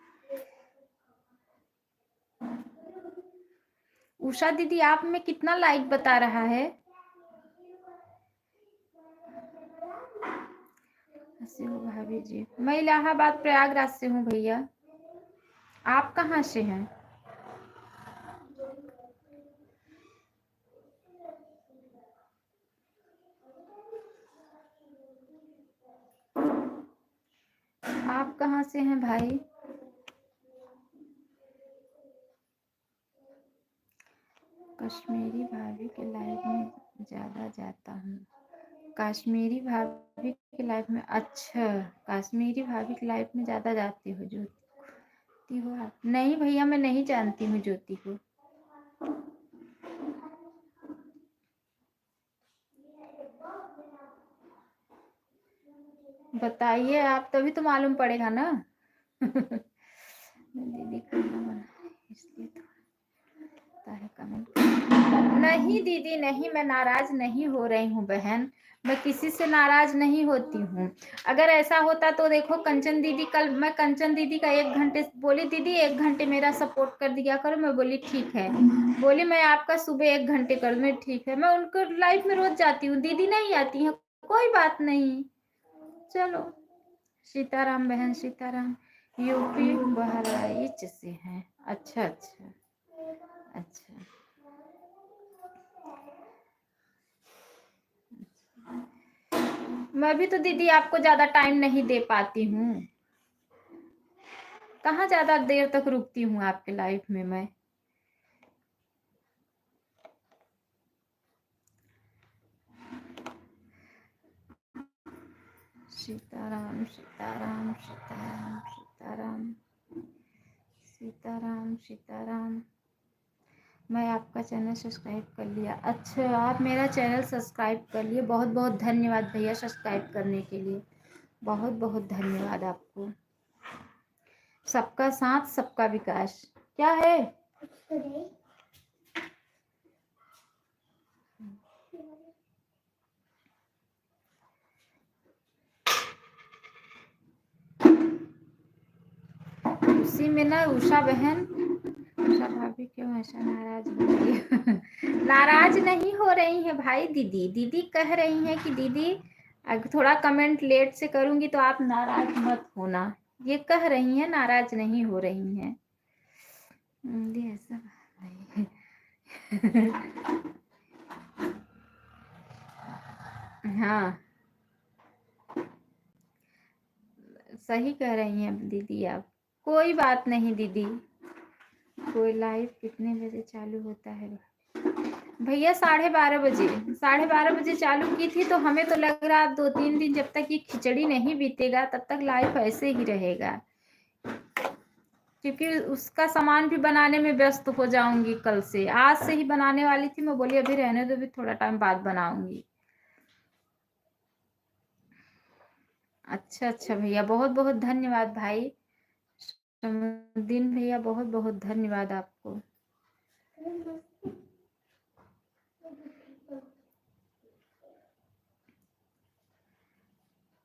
उषा दीदी आप में कितना लाइक बता रहा है? कैसे हो भाभी जी? मैं इलाहाबाद प्रयागराज से हूँ भैया। आप कहाँ से हैं? आप कहाँ से हैं भाई? कश्मीरी भाभी के लाइफ में ज़्यादा जाता हूँ। कश्मीरी भाभी की लाइफ में? अच्छा, कश्मीरी भाभी की लाइफ में ज़्यादा जाती हो ज्योति हो आप? नहीं भैया, मैं नहीं जानती हूँ ज्योति को। बताइए आप, तभी तो मालूम पड़ेगा ना। दीदी खाना बना इसलिए तो है कमेंट। नहीं दीदी नहीं, मैं नाराज नहीं हो रही हूँ बहन, मैं किसी से नाराज नहीं होती हूँ। अगर ऐसा होता तो देखो, कंचन दीदी, कल मैं कंचन दीदी का 1 घंटे बोली, दीदी 1 घंटे मेरा सपोर्ट कर दिया करो। मैं बोली ठीक है। बोली मैं आपका सुबह 1 घंटे कर दूँ। मैं ठीक है। मैं उनको लाइफ में रोज जाती हूँ, दीदी नहीं आती है, कोई बात नहीं। चलो, सीताराम बहन सीताराम। यूपी बहराइच से हैं? अच्छा अच्छा अच्छा। मैं भी तो दीदी आपको ज्यादा टाइम नहीं दे पाती हूँ। कहाँ ज्यादा देर तक रुकती हूँ आपके लाइफ में मैं। सीताराम सीताराम सीताराम सीताराम सीताराम सीताराम। मैं आपका चैनल सब्सक्राइब कर लिया। अच्छा, आप मेरा चैनल सब्सक्राइब कर लिए, बहुत बहुत धन्यवाद भैया सब्सक्राइब करने के लिए। बहुत बहुत धन्यवाद आपको। सबका साथ सबका विकास। क्या है? उसी में ना उषा बहन, उषा भाभी क्यों ऐसा नाराज हो रही है? नाराज नहीं हो रही है भाई। दीदी दीदी कह रही हैं कि दीदी अगर थोड़ा कमेंट लेट से करूंगी तो आप नाराज मत होना, ये कह रही हैं, नाराज नहीं हो रही हैं। ये ऐसा नहीं है। हाँ, सही कह रही हैं दीदी आप। कोई बात नहीं दीदी। कोई लाइव कितने बजे चालू होता है भैया? 12:30 बजे। 12:30 बजे चालू की थी, तो हमें तो लग रहा है 2-3 दिन जब तक ये खिचड़ी नहीं बीतेगा तब तक लाइव ऐसे ही रहेगा, क्योंकि उसका सामान भी बनाने में व्यस्त हो जाऊंगी कल से। आज से ही बनाने वाली थी, मैं बोली अभी रहने दो, भी थोड़ा टाइम बाद बनाऊंगी। अच्छा अच्छा भैया, बहुत बहुत धन्यवाद भाई शमुद्दीन भैया, बहुत बहुत धन्यवाद आपको।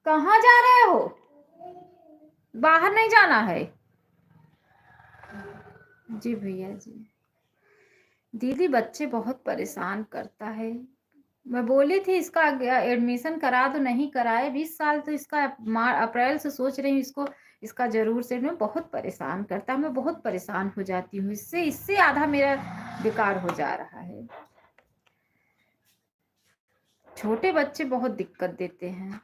कहाँ जा रहे हो? बाहर नहीं जाना है? जी भैया जी। दीदी बच्चे बहुत परेशान करता है। मैं बोली थी इसका एडमिशन करा दो, नहीं कराए। 20 साल तो इसका अप्रैल से सोच रही हूँ इसको, इसका जरूर से। मैं बहुत परेशान करता है, मैं बहुत परेशान हो जाती हूँ इससे, इससे आधा मेरा बेकार हो जा रहा है। छोटे बच्चे बहुत दिक्कत देते हैं।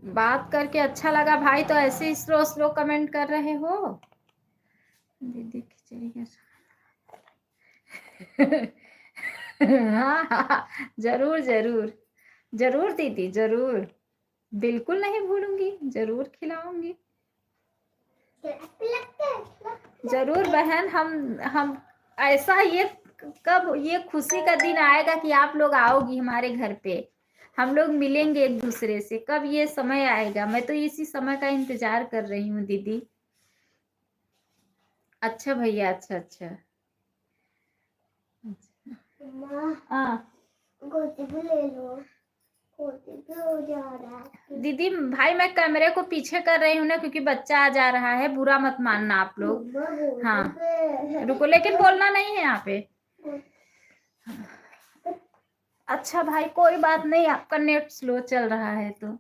बात करके अच्छा लगा भाई, तो ऐसे ही स्लो स्लो कमेंट कर रहे हो। दीदी खिचड़ी हाँ हाँ, जरूर जरूर जरूर दीदी, जरूर, बिल्कुल नहीं भूलूंगी, जरूर खिलाऊंगी, जरूर बहन। हम ऐसा, ये कब ये खुशी का दिन आएगा कि आप लोग आओगी हमारे घर पे, हम लोग मिलेंगे एक दूसरे से, कब ये समय आएगा? मैं तो इसी समय का इंतजार कर रही हूँ दीदी। अच्छा भैया, अच्छा अच्छा। हाँ गोदी भी ले लो, गोदी भी हो जा रहा है। दीदी भाई, मैं कैमरे को पीछे कर रही हूँ ना, क्योंकि बच्चा आ जा रहा है, बुरा मत मानना आप लोग। हाँ रुको, लेकिन बोलना नहीं है यहाँ पे। अच्छा भाई, कोई बात नहीं, आपका नेट स्लो चल रहा है तो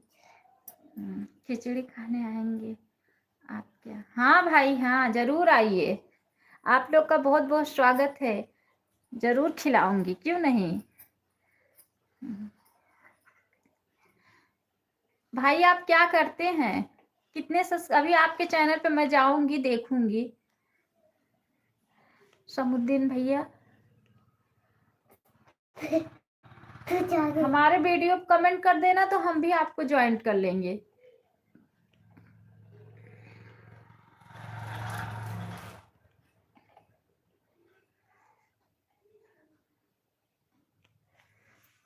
खिचड़ी खाने आएंगे आप क्या? हाँ भाई, हाँ जरूर आइए, आप लोग का बहुत बहुत स्वागत है, जरूर खिलाऊंगी, क्यों नहीं। भाई आप क्या करते हैं? कितने अभी आपके चैनल पे मैं जाऊंगी, देखूंगी। समुद्दीन भैया, हमारे वीडियो कमेंट कर देना, तो हम भी आपको ज्वाइन कर लेंगे।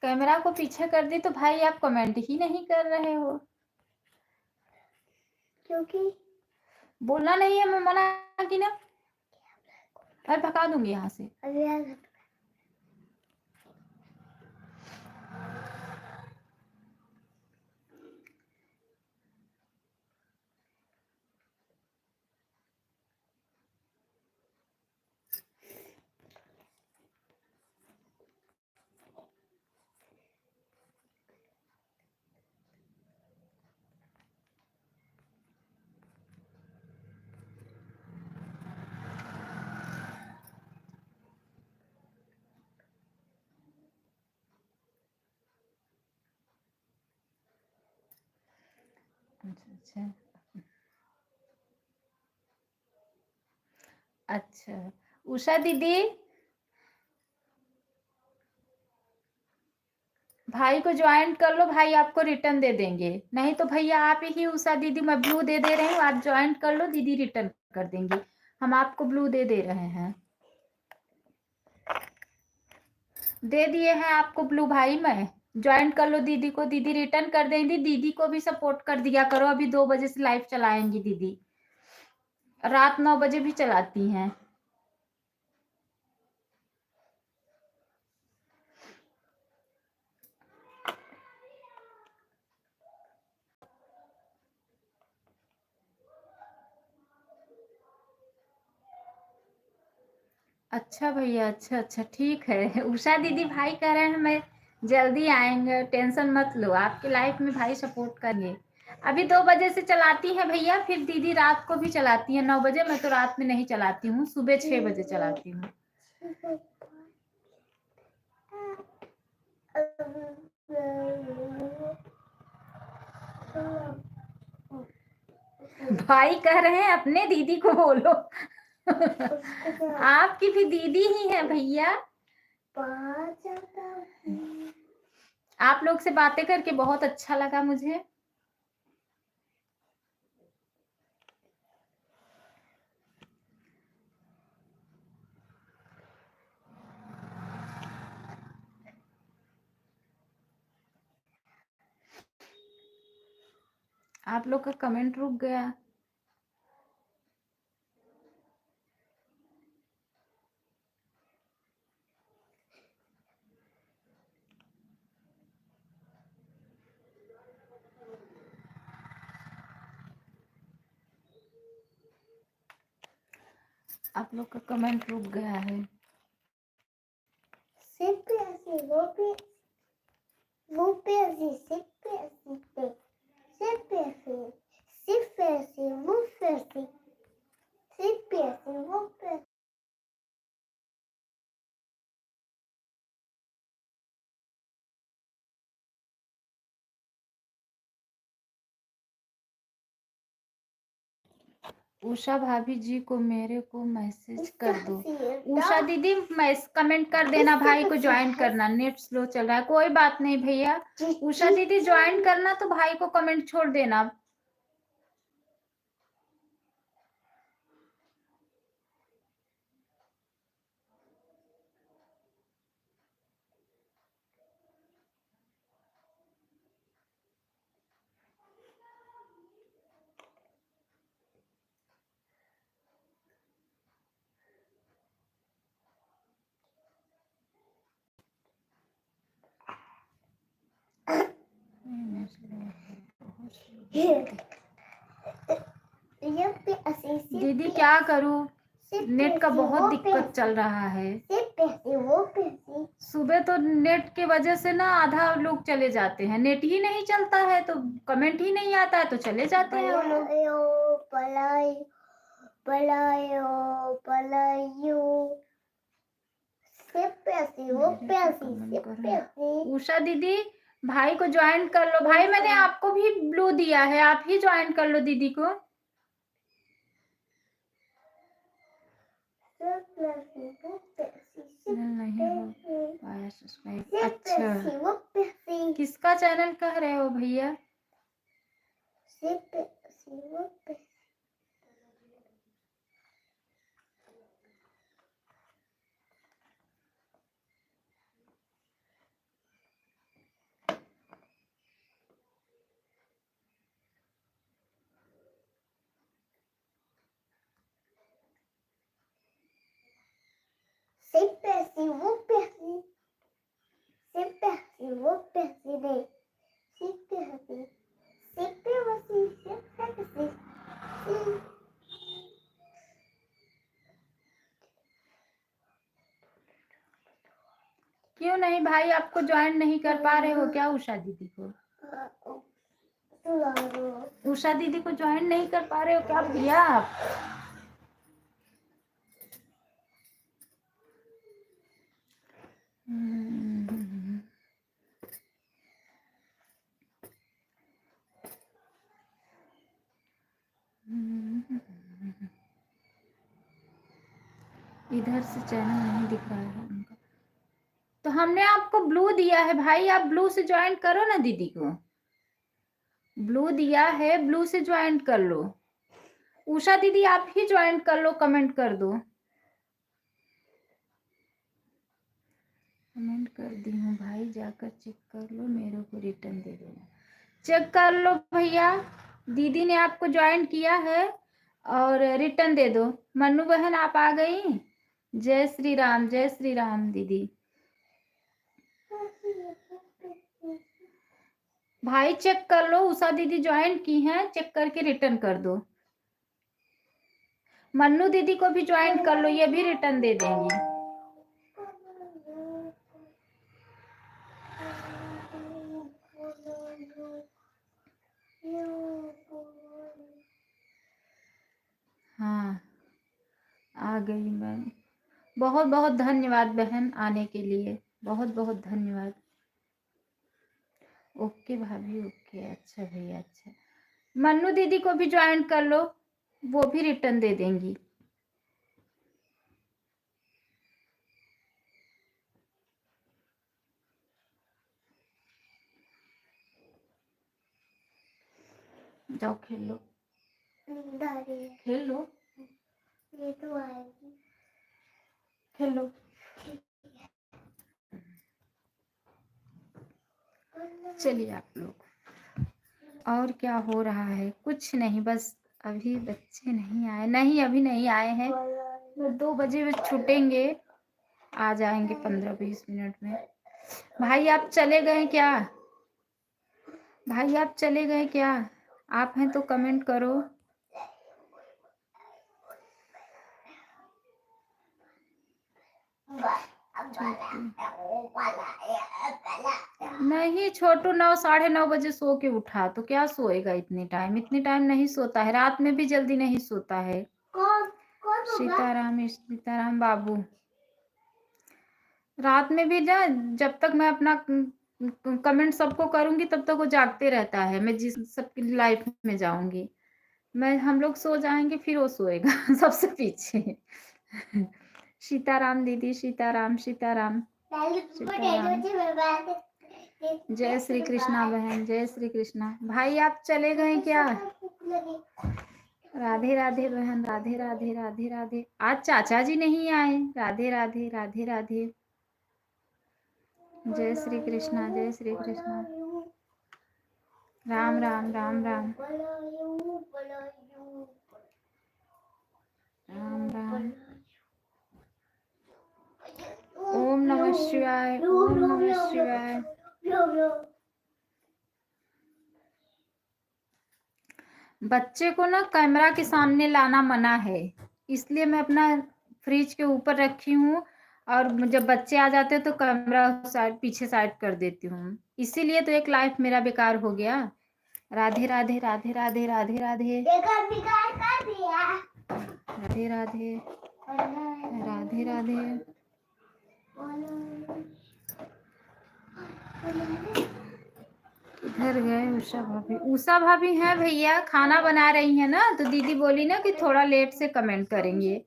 कैमरा को पीछे कर दी तो भाई आप कमेंट ही नहीं कर रहे हो। क्योंकि बोलना नहीं है, मैं मना की ना, मैं भगा दूंगी यहाँ से। अच्छा अच्छा, उषा दीदी, भाई को ज्वाइन कर लो, भाई आपको रिटर्न दे देंगे। नहीं तो भैया आप ही, उषा दीदी, मैं ब्लू दे रही हूँ, आप ज्वाइन कर लो, दीदी रिटर्न कर देंगी। हम आपको ब्लू दे रहे हैं, दे दिए हैं आपको ब्लू भाई। मैं ज्वाइन कर लो दीदी को, दीदी रिटर्न कर देंगी। दीदी को भी सपोर्ट कर दिया करो, अभी 2 बजे से लाइव चलाएंगी दीदी, रात 9 बजे भी चलाती हैं। अच्छा भैया, अच्छा अच्छा, ठीक है। उषा दीदी भाई कह रहे हैं मैं जल्दी आएंगे, टेंशन मत लो, आपकी लाइफ में भाई सपोर्ट करेंगे। अभी 2 बजे से चलाती हैं भैया, फिर दीदी रात को भी चलाती हैं 9 बजे। मैं तो रात में नहीं चलाती हूँ, सुबह 6 बजे चलाती हूँ। भाई कह रहे हैं अपने दीदी को बोलो। आपकी भी दीदी ही है भैया। आप लोग से बातें करके बहुत अच्छा लगा मुझे। आप लोग का कमेंट रुक गया। आप लोग का कमेंट रुक गया है। सिर्फ ऐसे वो पे ऐसे सिर्फ ऐसे पे सिर्फ ऐसे वो ऐसे सिर्फ पैसे वो पैसे उषा भाभी जी को मेरे को मैसेज कर दो। इसका उषा दीदी कमेंट कर देना, इसका भाई को कैसे ज्वाइन है? करना, नेट स्लो चल रहा है, कोई बात नहीं भैया। उषा दीदी ज्वाइन करना तो भाई को कमेंट छोड़ देना। ये पैसे दीदी क्या करूं, सिर्फ नेट का पैसे, बहुत वो दिक्कत पैसे, चल रहा है। सिर्फ पैसे वो पैसे सुबह तो नेट के वजह से ना आधा लोग चले जाते हैं, नेट ही नहीं चलता है तो कमेंट ही नहीं आता है तो चले जाते हैं वो लोग। पलायो पलायो पलायो सिर्फ पैसे वो पैसे सिर्फ पैसे उषा दीदी भाई को ज्वाइन कर लो। भाई मैंने आपको भी ब्लू दिया है, आप ही ज्वाइन कर लो दीदी को। सिर्फ पैसे वो पैसे सिर्फ नहीं हो पैसे पाया सब्सक्राइब। सिर्फ पैसे अच्छा, वो पैसे किसका चैनल कह रहे हो भैया? सिर्फ पैसे वो पैसे सिर्फ पैसे वो पैसे सिर्फ पैसे वो पैसे दे सिर्फ पैसे सिर्फ पैसे सिर्फ पैसे क्यों नहीं भाई, आपको ज्वाइन नहीं कर पा रहे हो क्या उषा दीदी को? उषा दीदी को ज्वाइन नहीं कर पा रहे हो क्या भैया आप? इधर से चैनल नहीं दिख रहा है उनका, तो हमने आपको ब्लू दिया है भाई, आप ब्लू से ज्वाइन करो ना दीदी को। ब्लू दिया है, ब्लू से ज्वाइन कर लो। उषा दीदी आप ही ज्वाइन कर लो, कमेंट कर दो। कमेंट कर दी हूँ भाई, जाकर चेक कर लो, मेरे को रिटर्न दे देना। चेक कर लो भैया, दीदी ने आपको ज्वाइन किया है और रिटर्न दे दो। मन्नू बहन आप आ गई? जय श्री राम, जय श्री राम दीदी। भाई चेक कर लो, उषा दीदी ज्वाइन की हैं, चेक करके रिटर्न कर दो। मन्नू दीदी को भी ज्वाइन कर लो, ये भी रिटर्न दे देंगी। हाँ आ गई मैं। बहुत बहुत धन्यवाद बहन आने के लिए, बहुत बहुत धन्यवाद। ओके भाभी ओके, अच्छा भैया अच्छा। मन्नू दीदी को भी ज्वाइन कर लो, वो भी रिटर्न दे देंगी। जाओ खेल लो, खेल लो, ये तो आएगी खेल लो। चलिए आप लोग, और क्या हो रहा है? कुछ नहीं, बस अभी बच्चे नहीं आए, नहीं अभी नहीं आए हैं, 2 बजे बस छूटेंगे, आ जाएंगे 15-20 मिनट में। भाई आप चले गए क्या? भाई आप चले गए क्या? आप हैं तो कमेंट करो। नहीं छोटू 9-9:30 बजे सो के उठा, तो क्या सोएगा इतने टाइम? इतने टाइम नहीं सोता है, रात में भी जल्दी नहीं सोता है। कौन सीताराम बाबू। रात में भी ना जब तक मैं अपना कमेंट सबको करूंगी तब तक वो जागते रहता है। मैं जिस सबकी लाइफ में जाऊंगी, मैं हम लोग सो जाएंगे फिर वो सोएगा सबसे पीछे। सीताराम दीदी, सीताराम सीताराम सीताराम। जय श्री कृष्णा बहन, जय श्री कृष्णा। भाई आप चले गए क्या? राधे राधे बहन, राधे राधे राधे राधे। आज चाचा जी नहीं आए। राधे राधे राधे राधे। जय श्री कृष्णा, जय श्री कृष्णा। राम राम राम राम राम राम। ओम नमः शिवाय, ओम नमः शिवाय। बच्चे को ना कैमरा के सामने लाना मना है, इसलिए मैं अपना फ्रिज के ऊपर रखी हूँ और जब बच्चे आ जाते हैं तो कैमरा साइड पीछे साइड कर देती हूँ। इसीलिए तो एक लाइफ मेरा बेकार हो गया। राधे राधे राधे राधे राधे राधे राधे राधे राधे राधे। इधर गए उषा भाभी। उषा भाभी हैं भैया, खाना बना रही है ना, तो दीदी बोली ना कि थोड़ा लेट से कमेंट करेंगे।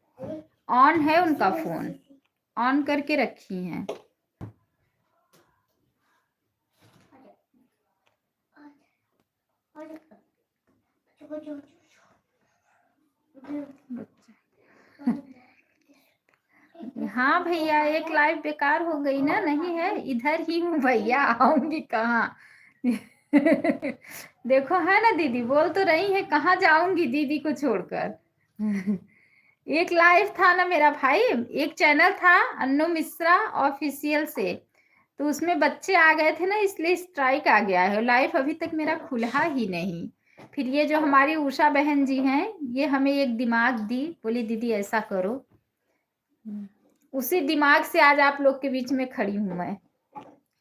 ऑन है उनका फोन, ऑन करके रखी हैं। हाँ भैया, एक लाइफ बेकार हो गई ना। नहीं है, इधर ही हूँ भैया, आऊंगी कहाँ? देखो है ना दीदी, बोल तो रही है कहाँ जाऊंगी दीदी को छोड़कर। एक लाइफ था ना मेरा भाई, एक चैनल था अन्नू मिश्रा ऑफिशियल से, तो उसमें बच्चे आ गए थे ना, इसलिए स्ट्राइक आ गया है। लाइफ अभी तक मेरा खुला ही नहीं। फिर ये जो हमारी उषा बहन जी हैं, ये हमें एक दिमाग दी, बोली दीदी ऐसा करो। उसी दिमाग से आज आप लोग के बीच में खड़ी हूं मैं।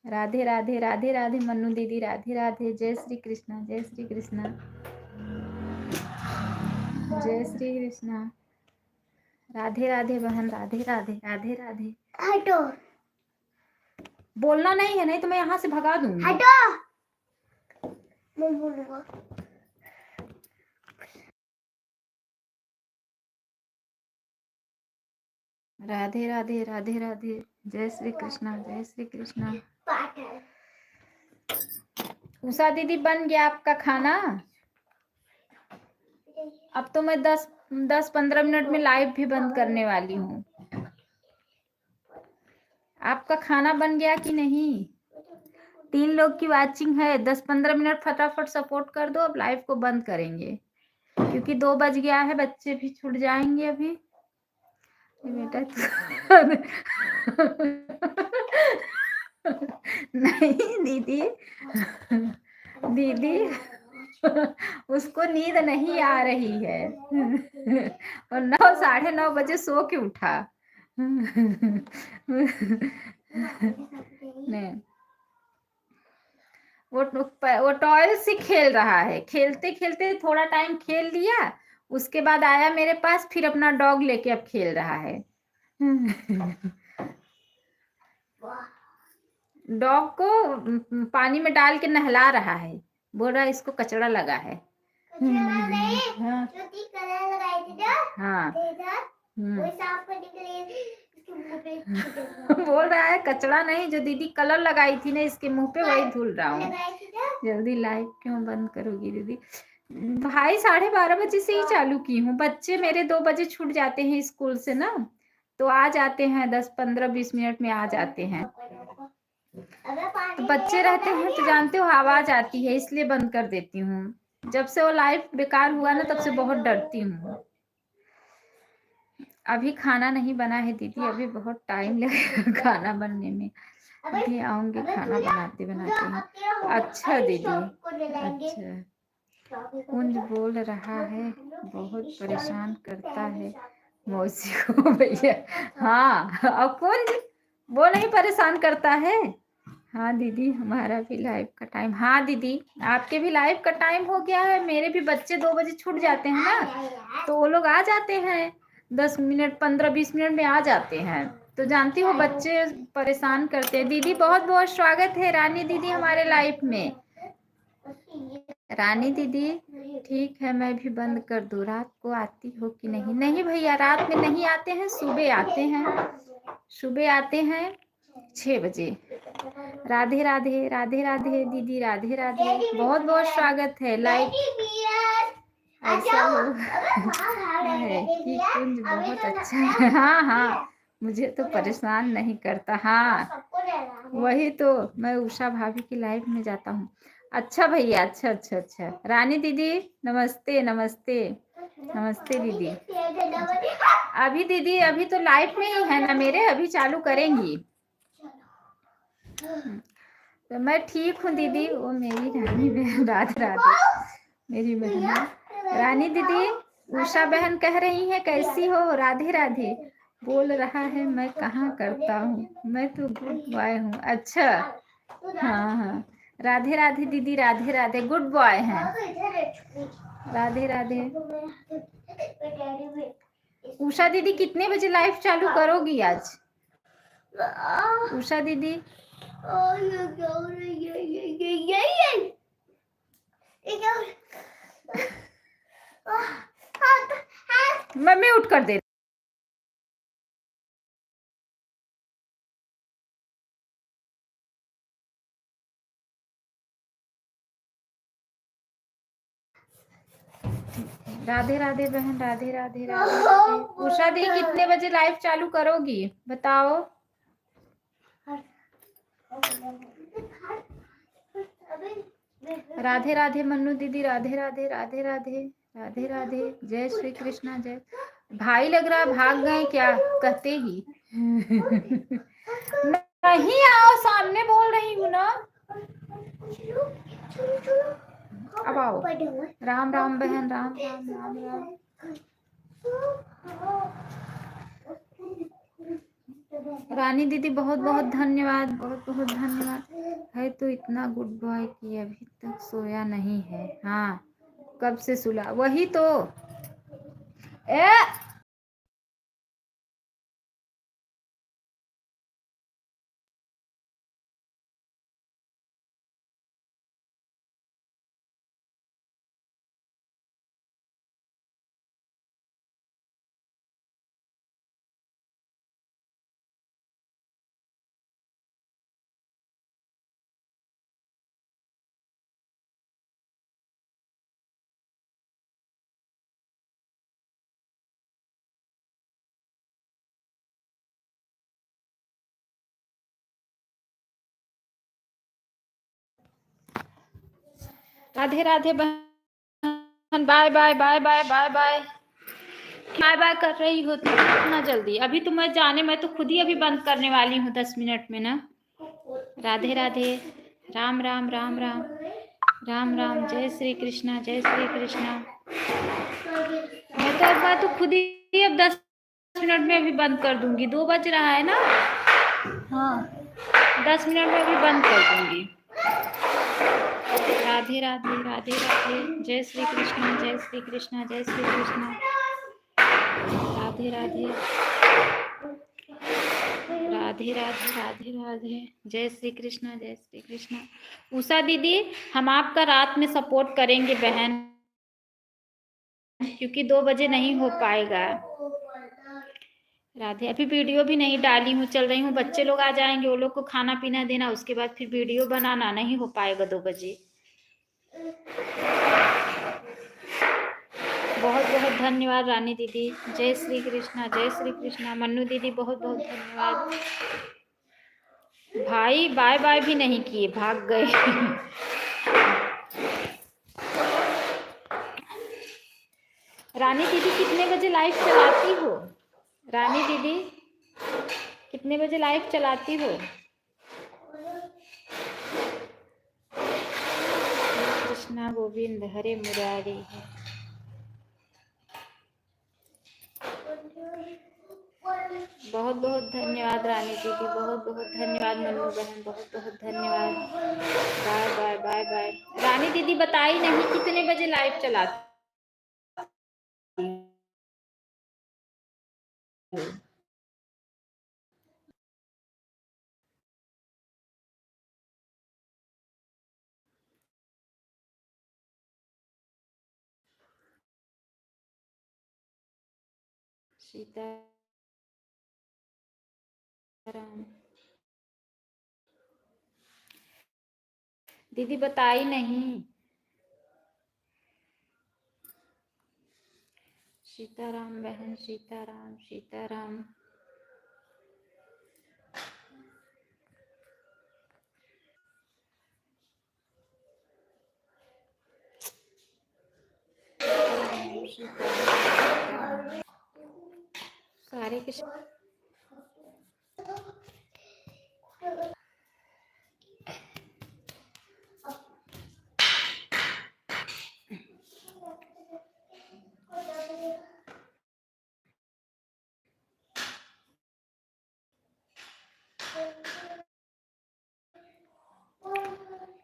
राधे राधे राधे राधे मन्नू दीदी, राधे राधे। जय श्री कृष्णा, जय श्री कृष्णा, जय श्री कृष्णा। राधे राधे बहन, राधे राधे राधे राधे। हटो, बोलना नहीं है, नहीं तो मैं यहाँ से भगा दूंगी। हटो, मैं बोलूंगा। राधे राधे राधे राधे। जय श्री कृष्णा, जय श्री कृष्णा। उषा दीदी बन गया आपका खाना? अब तो मैं 10-15 मिनट में लाइव भी बंद करने वाली हूँ। आपका खाना बन गया कि नहीं? 3 लोग की वाचिंग है, 10-15 मिनट फटाफट सपोर्ट कर दो। अब लाइव को बंद करेंगे क्योंकि 2 बज गया है, बच्चे भी छूट जाएंगे अभी। बेटा नहीं दीदी, दीदी उसको नींद नहीं आ रही है और 9-9:30 बजे सो के उठा। नहीं, वो टॉय से खेल रहा है। खेलते खेलते थोड़ा टाइम खेल लिया, उसके बाद आया मेरे पास, फिर अपना डॉग लेके अब खेल रहा है। डॉग को पानी में डाल के नहला रहा है, बोल रहा है इसको कचड़ा लगा है। हाँ हाँ बोल रहा है कचड़ा नहीं, जो दीदी कलर लगाई थी ना इसके मुंह पे, वही धुल रहा हूँ। जल्दी लाइव क्यों बंद करोगी दीदी? भाई 12:30 बजे से ही चालू की हूँ। बच्चे मेरे 2 बजे छूट जाते हैं स्कूल से ना, तो आ जाते हैं 10-15-20 मिनट में आ जाते हैं। तो बच्चे रहते हैं तो जानते हो आवाज आती है, इसलिए बंद कर देती हूँ। जब से वो लाइफ बेकार हुआ ना, तब से बहुत डरती हूँ। अभी खाना नहीं बना है दीदी, अभी बहुत टाइम लगेगा खाना बनने में। अभी आऊंगी खाना बनाते बनाते। अच्छा दीदी, अच्छा। कुंज बोल रहा है बहुत परेशान करता है मौसी को भैया। हाँ, अब कुंज वो नहीं परेशान करता है। हाँ दीदी, हमारा भी लाइव का टाइम। हाँ दीदी, आपके भी लाइव का टाइम हो गया है। मेरे भी बच्चे 2 बजे छूट जाते हैं ना, तो वो लोग आ जाते हैं, 10 मिनट 15-20 मिनट में आ जाते हैं। तो जानती हो बच्चे परेशान करते हैं। दीदी बहुत बहुत स्वागत है रानी दीदी हमारे लाइफ में। रानी दीदी ठीक है, मैं भी बंद कर दूं। रात को आती हो कि नहीं? नहीं भैया, रात में नहीं आते हैं, सुबह आते हैं। सुबह आते हैं 6 बजे। राधे राधे राधे राधे दीदी, राधे राधे। बहुत बहुत स्वागत है। लाइक ऐसा लोग है कि कुंज बहुत अच्छा है। हाँ हाँ, मुझे तो परेशान नहीं करता। हाँ वही तो, मैं उषा भाभी की लाइव में जाता हूँ। अच्छा भैया, अच्छा अच्छा अच्छा। रानी दीदी नमस्ते नमस्ते नमस्ते दीदी। अभी दीदी अभी तो लाइव में ही है ना मेरे, अभी चालू करेंगी। तो मैं ठीक हूँ दीदी। वो मेरी रानी बहन, राधे राधे मेरी बहन है। रानी दीदी उषा बहन कह रही है कैसी हो? राधे राधे बोल रहा है। मैं कहाँ करता हूँ, मैं तो गुड बॉय हूँ। अच्छा हाँ हाँ, राधे राधे दीदी, राधे राधे। गुड बॉय हैं। राधे राधे। उषा दीदी कितने बजे लाइव चालू करोगी आज? उषा दीदी मम्मी उठ कर दे। राधे राधे बहन, राधे राधे राधे राधे। उषा दी कितने बजे लाइव चालू करोगी बताओ? राधे राधे मन्नू दीदी, राधे राधे राधे राधे राधे राधे। जय श्री कृष्णा। जय भाई लग रहा भाग गए क्या कहते ही। नहीं आओ, सामने बोल रही हूँ ना। अब आओ। राम राम बहन, राम राम राम राम। रानी दीदी बहुत बहुत धन्यवाद, बहुत बहुत धन्यवाद। है तो इतना गुड बॉय कि अभी तक सोया नहीं है। हाँ कब से सुला? वही तो ए राधे राधे बहन। Bye bye bye bye bye bye bye bye कर रही हो तो इतना जल्दी? अभी तो मैं जाने, मैं तो खुद ही अभी बंद करने वाली हूँ 10 मिनट में ना। राधे राधे। राम राम राम राम राम राम। जय श्री कृष्णा, जय श्री कृष्णा। मैं तो खुद ही अब 10 मिनट में अभी बंद कर दूंगी। 2 बज रहा है ना। हाँ 10 मिनट में अभी बंद कर दूंगी। राधे राधे राधे राधे। जय श्री कृष्णा, जय श्री कृष्णा, जय श्री कृष्णा। राधे राधे राधे राधे राधे राधे। जय श्री कृष्णा, जय श्री कृष्णा। उषा दीदी हम आपका रात में सपोर्ट करेंगे बहन, क्योंकि 2 बजे नहीं हो पाएगा। राधे अभी वीडियो भी नहीं डाली हूँ, चल रही हूँ। बच्चे लोग आ जाएंगे, वो लोग को खाना पीना देना, उसके बाद फिर वीडियो बनाना, नहीं हो पाएगा 2 बजे। बहुत बहुत धन्यवाद रानी दीदी। जय श्री कृष्णा, जय श्री कृष्णा। मन्नू दीदी बहुत बहुत धन्यवाद। भाई बाय बाय भी नहीं किए, भाग गए। रानी दीदी कितने बजे लाइव चलाती हो? रानी दीदी कितने बजे लाइव चलाती हो? कृष्णा गोविंद हरे मुरारी है। बहुत बहुत धन्यवाद रानी दीदी, बहुत बहुत धन्यवाद मन्नू बहन, बहुत बहुत धन्यवाद। Bye bye bye bye. Rani दीदी बताई नहीं कितने बजे लाइव चलाती सीताराम। दीदी बताई नहीं। सीताराम बहन, सीताराम सीताराम। सारे के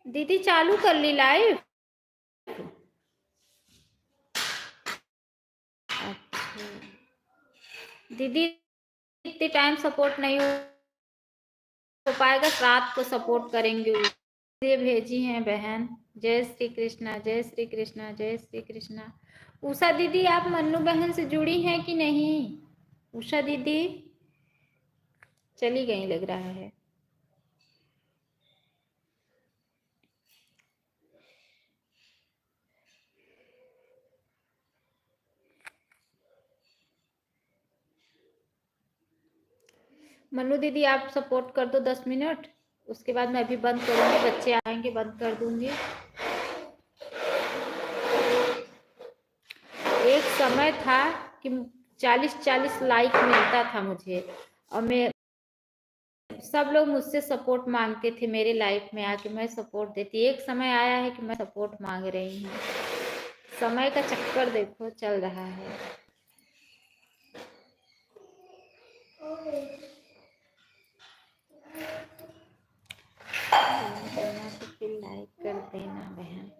दीदी चालू कर ली लाइव। अच्छा दीदी इतने टाइम सपोर्ट नहीं हो पाएगा, रात को सपोर्ट करेंगे। ये भेजी हैं बहन। जय श्री कृष्णा, जय श्री कृष्णा, जय श्री कृष्णा। उषा दीदी आप मन्नू बहन से जुड़ी हैं कि नहीं? उषा दीदी चली गई लग रहा है। मन्नू दीदी आप सपोर्ट कर दो 10 मिनट, उसके बाद मैं भी बंद करूंगी, बच्चे आएंगे बंद कर दूंगी। एक समय था कि 40-40 लाइक मिलता था मुझे, और मैं सब लोग मुझसे सपोर्ट मांगते थे मेरे लाइफ में आके, मैं सपोर्ट देती। एक समय आया है कि मैं सपोर्ट मांग रही हूँ। समय का चक्कर देखो चल रहा है। तो फिर लाइक कर देना बहन।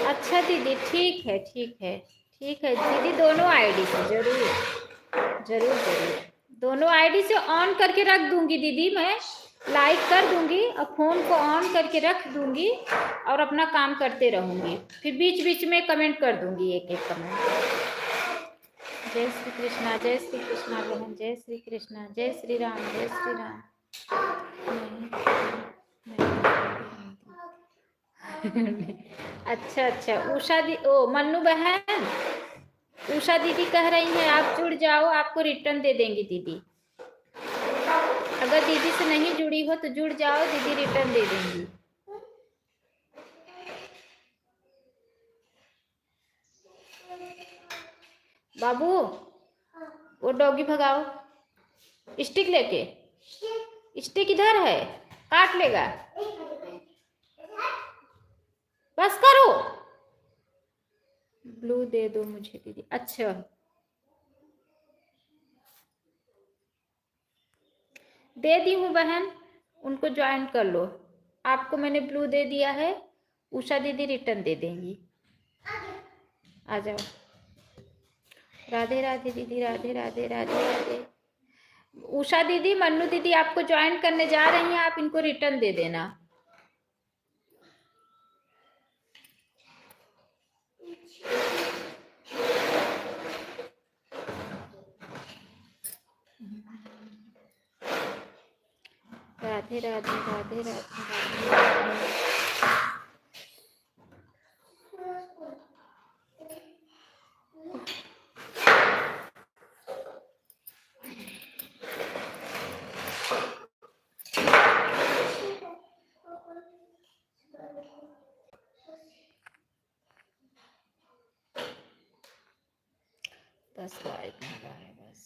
अच्छा दीदी ठीक है ठीक है ठीक है दीदी, दोनों आईडी से जरूर जरूर जरूर दोनों आईडी से ऑन करके रख दूंगी दीदी। मैं लाइक कर दूंगी और फोन को ऑन करके रख दूंगी और अपना काम करते रहूंगी, फिर बीच बीच में कमेंट कर दूंगी एक एक कमेंट। जय श्री कृष्णा, जय श्री कृष्णा बहन, जय श्री कृष्णा, जय श्री राम, जय श्री राम। अच्छा अच्छा उषा दी, ओ मन्नू बहन, उषा दीदी कह रही हैं आप जुड़ जाओ, आपको रिटर्न दे देंगी दीदी। अगर दीदी से नहीं जुड़ी हो तो जुड़ जाओ, दीदी रिटर्न दे देंगी। बाबू वो डॉगी भगाओ, स्टिक लेके। स्टिक इधर है, काट लेगा। बस करो। ब्लू दे दो मुझे दीदी। अच्छा दे दी हूँ बहन, उनको ज्वाइन कर लो। आपको मैंने ब्लू दे दिया है, उषा दीदी रिटर्न दे देंगी। आ जाओ। राधे राधे दीदी, राधे राधे राधे राधे। उषा दीदी मन्नू दीदी आपको ज्वाइन करने जा रही हैं, आप इनको रिटर्न दे देना। राधे राधे राधे राधे राधे। बस लाइक मिला है बस।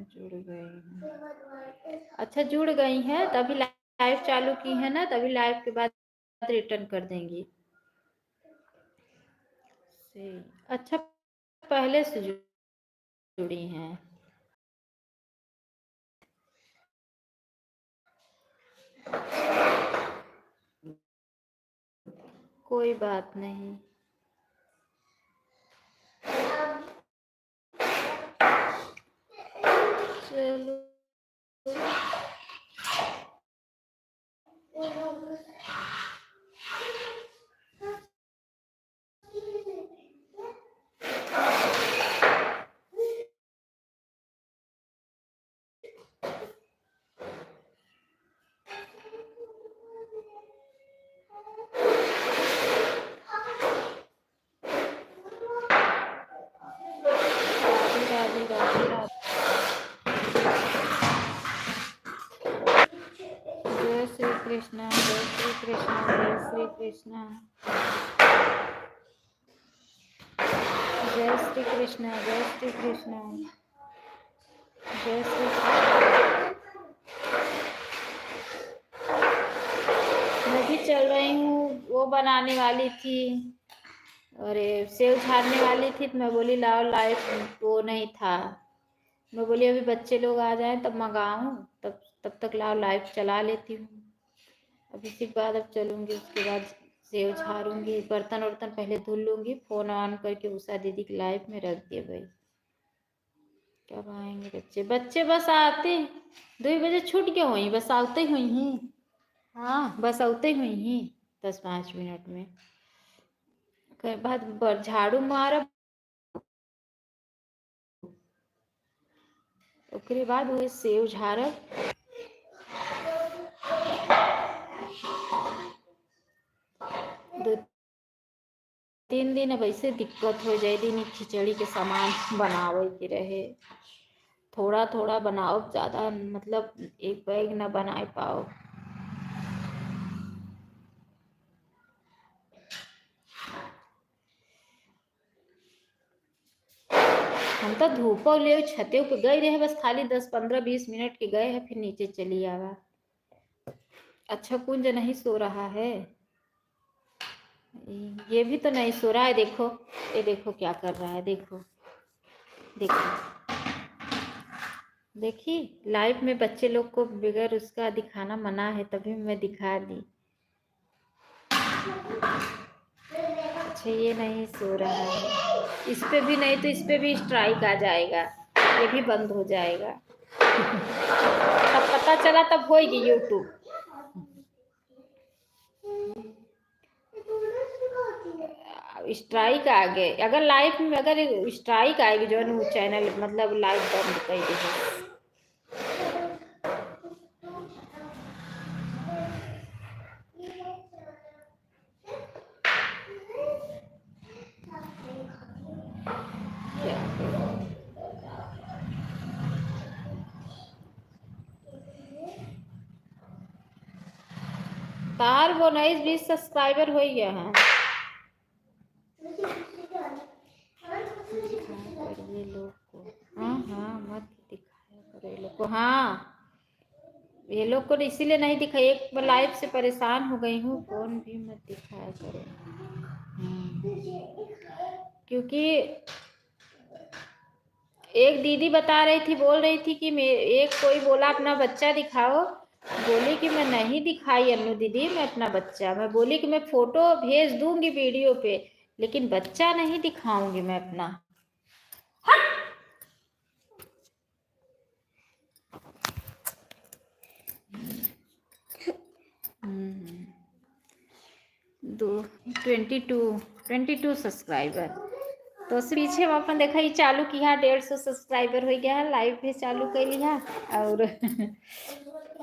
जुड़ गई हैं। अच्छा जुड़ गई हैं, तभी लाइव चालू की है ना, तभी लाइव के बाद रिटर्न कर देंगी। अच्छा पहले से जुड़ी हैं। कोई बात नहीं। चलो राधे राधे राधे राधे। जय श्री कृष्ण, जय श्री कृष्ण, जय श्री कृष्ण, जय श्री कृष्ण, जय श्री कृष्ण, जय श्री कृष्ण। मैं भी चल रही हूँ, वो बनाने वाली थी और सेव छाड़ने वाली थी, तो मैं बोली लाओ लाइव, वो नहीं था। मैं बोली अभी बच्चे लोग आ जाएं तब मंगाऊं, तब तक लाओ लाइव चला लेती हूँ। अब इसी के बाद अब चलूँगी, उसके बाद सेव झाड़ूंगी, बर्तन वर्तन पहले धुल लूँगी, फ़ोन ऑन करके उषा दीदी की लाइव में रख दिए भाई। कब आएंगे बच्चे? बच्चे बस आते 2 बजे छूट के हुई, बस आते हुई ही। हाँ बस आते हुई ही 10-5 मिनट में। के बाद झाड़ू मारब, उसके बाद वही सेव झाड़ब। 2-3 दिन अब ऐसे दिक्कत हो जाए, दिन खिचड़ी के सामान बनावे के रहे, थोड़ा थोड़ा बनाओ, ज़्यादा मतलब एक बैग न बना पाओ। हम तो धूप ले छते पे गए रहे, बस खाली 10-15-20 मिनट के गए हैं, फिर नीचे चली आवा। अच्छा कुंज नहीं सो रहा है, ये भी तो नहीं सो रहा है। देखो ये देखो क्या कर रहा है, देखो देखो देखी लाइव में बच्चे लोग को बगैर उसका दिखाना मना है, तभी मैं दिखा दी। अच्छा ये नहीं सो रहा है, इस पे भी नहीं तो इस पे भी स्ट्राइक आ जाएगा। ये भी बंद हो जाएगा। तब पता चला तब होएगी यूट्यूब। स्ट्राइक आ गए, अगर लाइव में अगर स्ट्राइक आएगी जो है चैनल मतलब लाइव बंद कर दे। तार वो 19-20 सब्सक्राइबर हो गया है। ये लोग को हाँ मत दिखाया करो ये लोग को। हाँ ये लोग को इसीलिए नहीं दिखा, एक लाइव से परेशान हो गई हूँ, फोन भी मत दिखाया करो। क्योंकि एक दीदी बता रही थी, बोल रही थी कि एक कोई बोला अपना बच्चा दिखाओ, बोली कि मैं नहीं दिखाई अन्नू दीदी मैं अपना बच्चा, मैं बोली कि मैं फोटो भेज दूंगी वीडियो पे, लेकिन बच्चा नहीं दिखाऊंगी मैं अपना। दो 22 सब्सक्राइबर तो पीछे हम अपन देखा ही चालू किया 150 सब्सक्राइबर हो गया है, लाइव भी चालू कर लिया और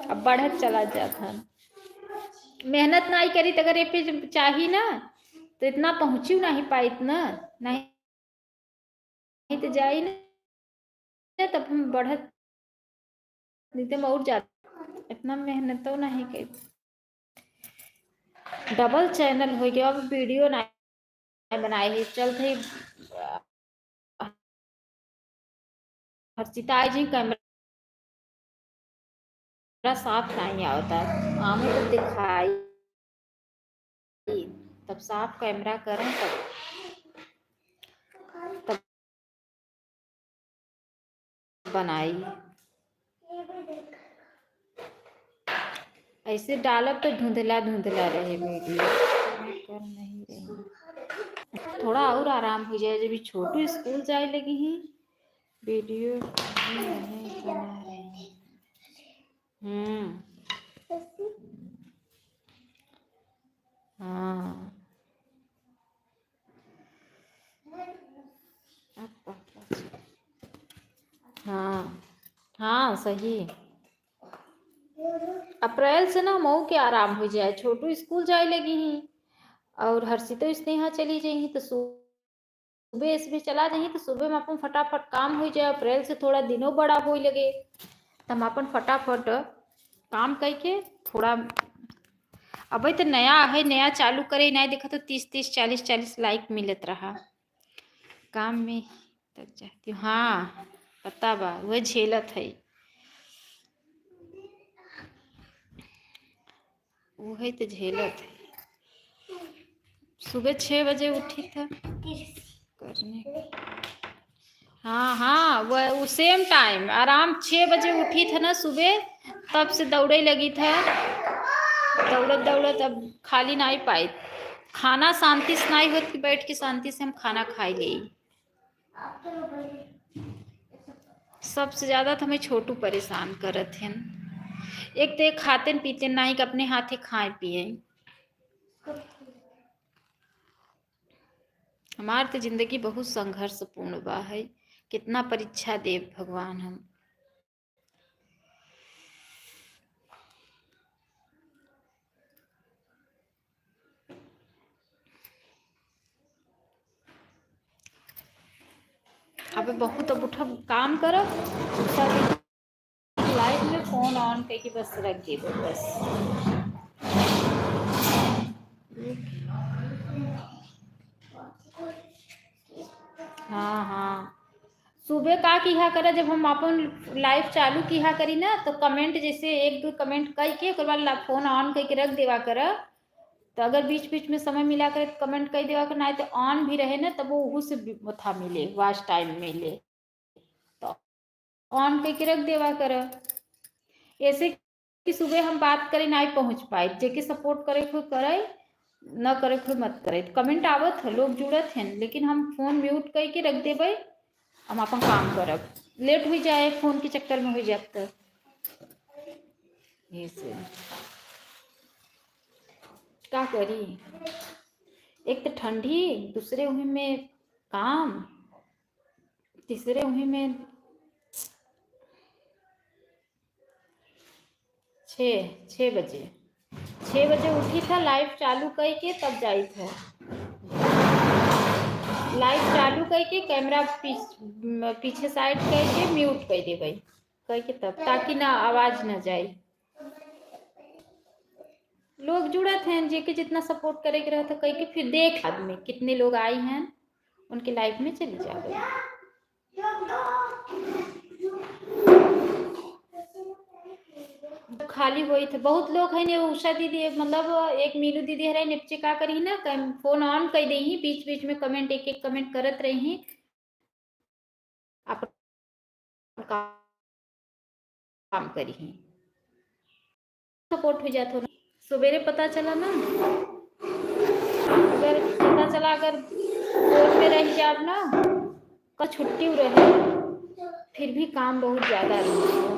अब बढ़त चला जाता। मेहनत नहीं करी तो अगर ये पे चाहिए ना तो इतना पहुंची नहीं पाई, इतना नहीं तो जाई ना तब हम बढ़त नहीं तो और जाता, इतना मेहनत तो नहीं करी। डबल चैनल हो गया, अब वीडियो नहीं बनाई है, चलते हर्षिता जी कैमरा साफ नहीं आता, हमें तो दिखाई तब साफ कैमरा करें तब बनाई। ऐसे डालब तो धुंधला धुंधला रहे वीडियो, कर नहीं रही। थोड़ा और आराम हो जाए, जब छोटू स्कूल जाए लगी ही वीडियो नहीं बना रही। हाँ हाँ हाँ सही। अप्रैल से ना मऊ के आराम हो जाए, छोटू स्कूल जाए लगी ही और हर्षितो स्नेहा चली जाएंगी तो सुबह इसमें चला जाएंगी तो सुबह में अपन फटाफट काम हो जाए। अप्रैल से थोड़ा दिनों बड़ा हो लगे तो हम अपन फटाफट काम करके थोड़ा, अभी तो नया है, नया चालू करे नहीं देखा तो 30-30 40-40 लाइक मिलत रहा, काम में तक जाती हूँ। हाँ पता बा वह झेलत है, वो है तो झेलत है। सुबह 6 बजे उठी था करने, हाँ वो सेम टाइम आराम 6 बजे उठी था ना सुबह, तब से दौड़े लगी था, दौड़त अब खाली नहीं पाई, खाना शांति से नहीं होती, बैठ के शांति से हम खाना खाई ले। सबसे ज़्यादा तो हमें छोटू परेशान करत हैं, एक तो एक खाते पीते नहीं कि अपने हाथे खाए पिए। हमार तो जिंदगी बहुत संघर्षपूर्ण बा है, कितना परीक्षा देव भगवान हम। अब बहुत अब उठब काम करब, लाइफ में फोन ऑन करके बस रख दे बस। हाँ सुबह का किया करा, जब हम अपन लाइव चालू किया करी ना तो कमेंट जैसे 1-2 कमेंट करके उसके बाद फोन ऑन करके रख देवा कर, तो अगर बीच बीच में समय मिला करे तो कमेंट कर देवा कर, नहीं तो ऑन भी रहे ना तब वो से था मिले वॉच टाइम मिले तो ऑन करके रख देवा कर, ऐसे कि सुबह हम बात करें नहीं पहुंच पाए, जेके सपोर्ट करे कोई करे न करे कोई मत करे, कमेंट आवत है लोग जुड़त हैं, लेकिन हम फोन म्यूट करके रख देवे, हम अपन काम करब। लेट हो जाए फोन के चक्कर में हो जाता ये से क्या करी। एक तो ठंडी, दूसरे उही में काम, तीसरे उही में 6 बजे 6 बजे उठी था, लाइव चालू करके तब जाई था। लाइव चालू करके कैमरा पीछे साइड करके म्यूट कर दे भाई करके तब, ताकि ना आवाज ना जाए। लोग जुड़त हैं जेके जितना सपोर्ट करे के रहता कह के, फिर देख आदमी कितने लोग आए हैं उनके लाइफ में चली जाए। खाली हुई थे बहुत लोग है ने, उषा दीदी मतलब एक मीनू दीदी है निपचे का करी ना, फोन ऑन कर दी ही, बीच बीच में कमेंट एक एक कमेंट करत रही, आप काम करी ही सपोर्ट हो जाता ना। सवेरे पता चला ना, अगर पता चला अगर फोन में रह जाब ना का छुट्टी रहे, फिर भी काम बहुत ज्यादा रही।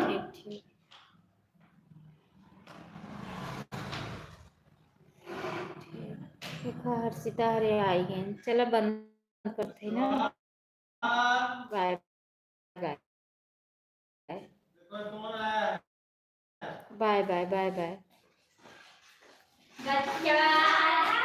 ठीक ठीक देखा हर्षिता हरे आई हैं, चला बंद करते ना, bye bye bye bye bye bye.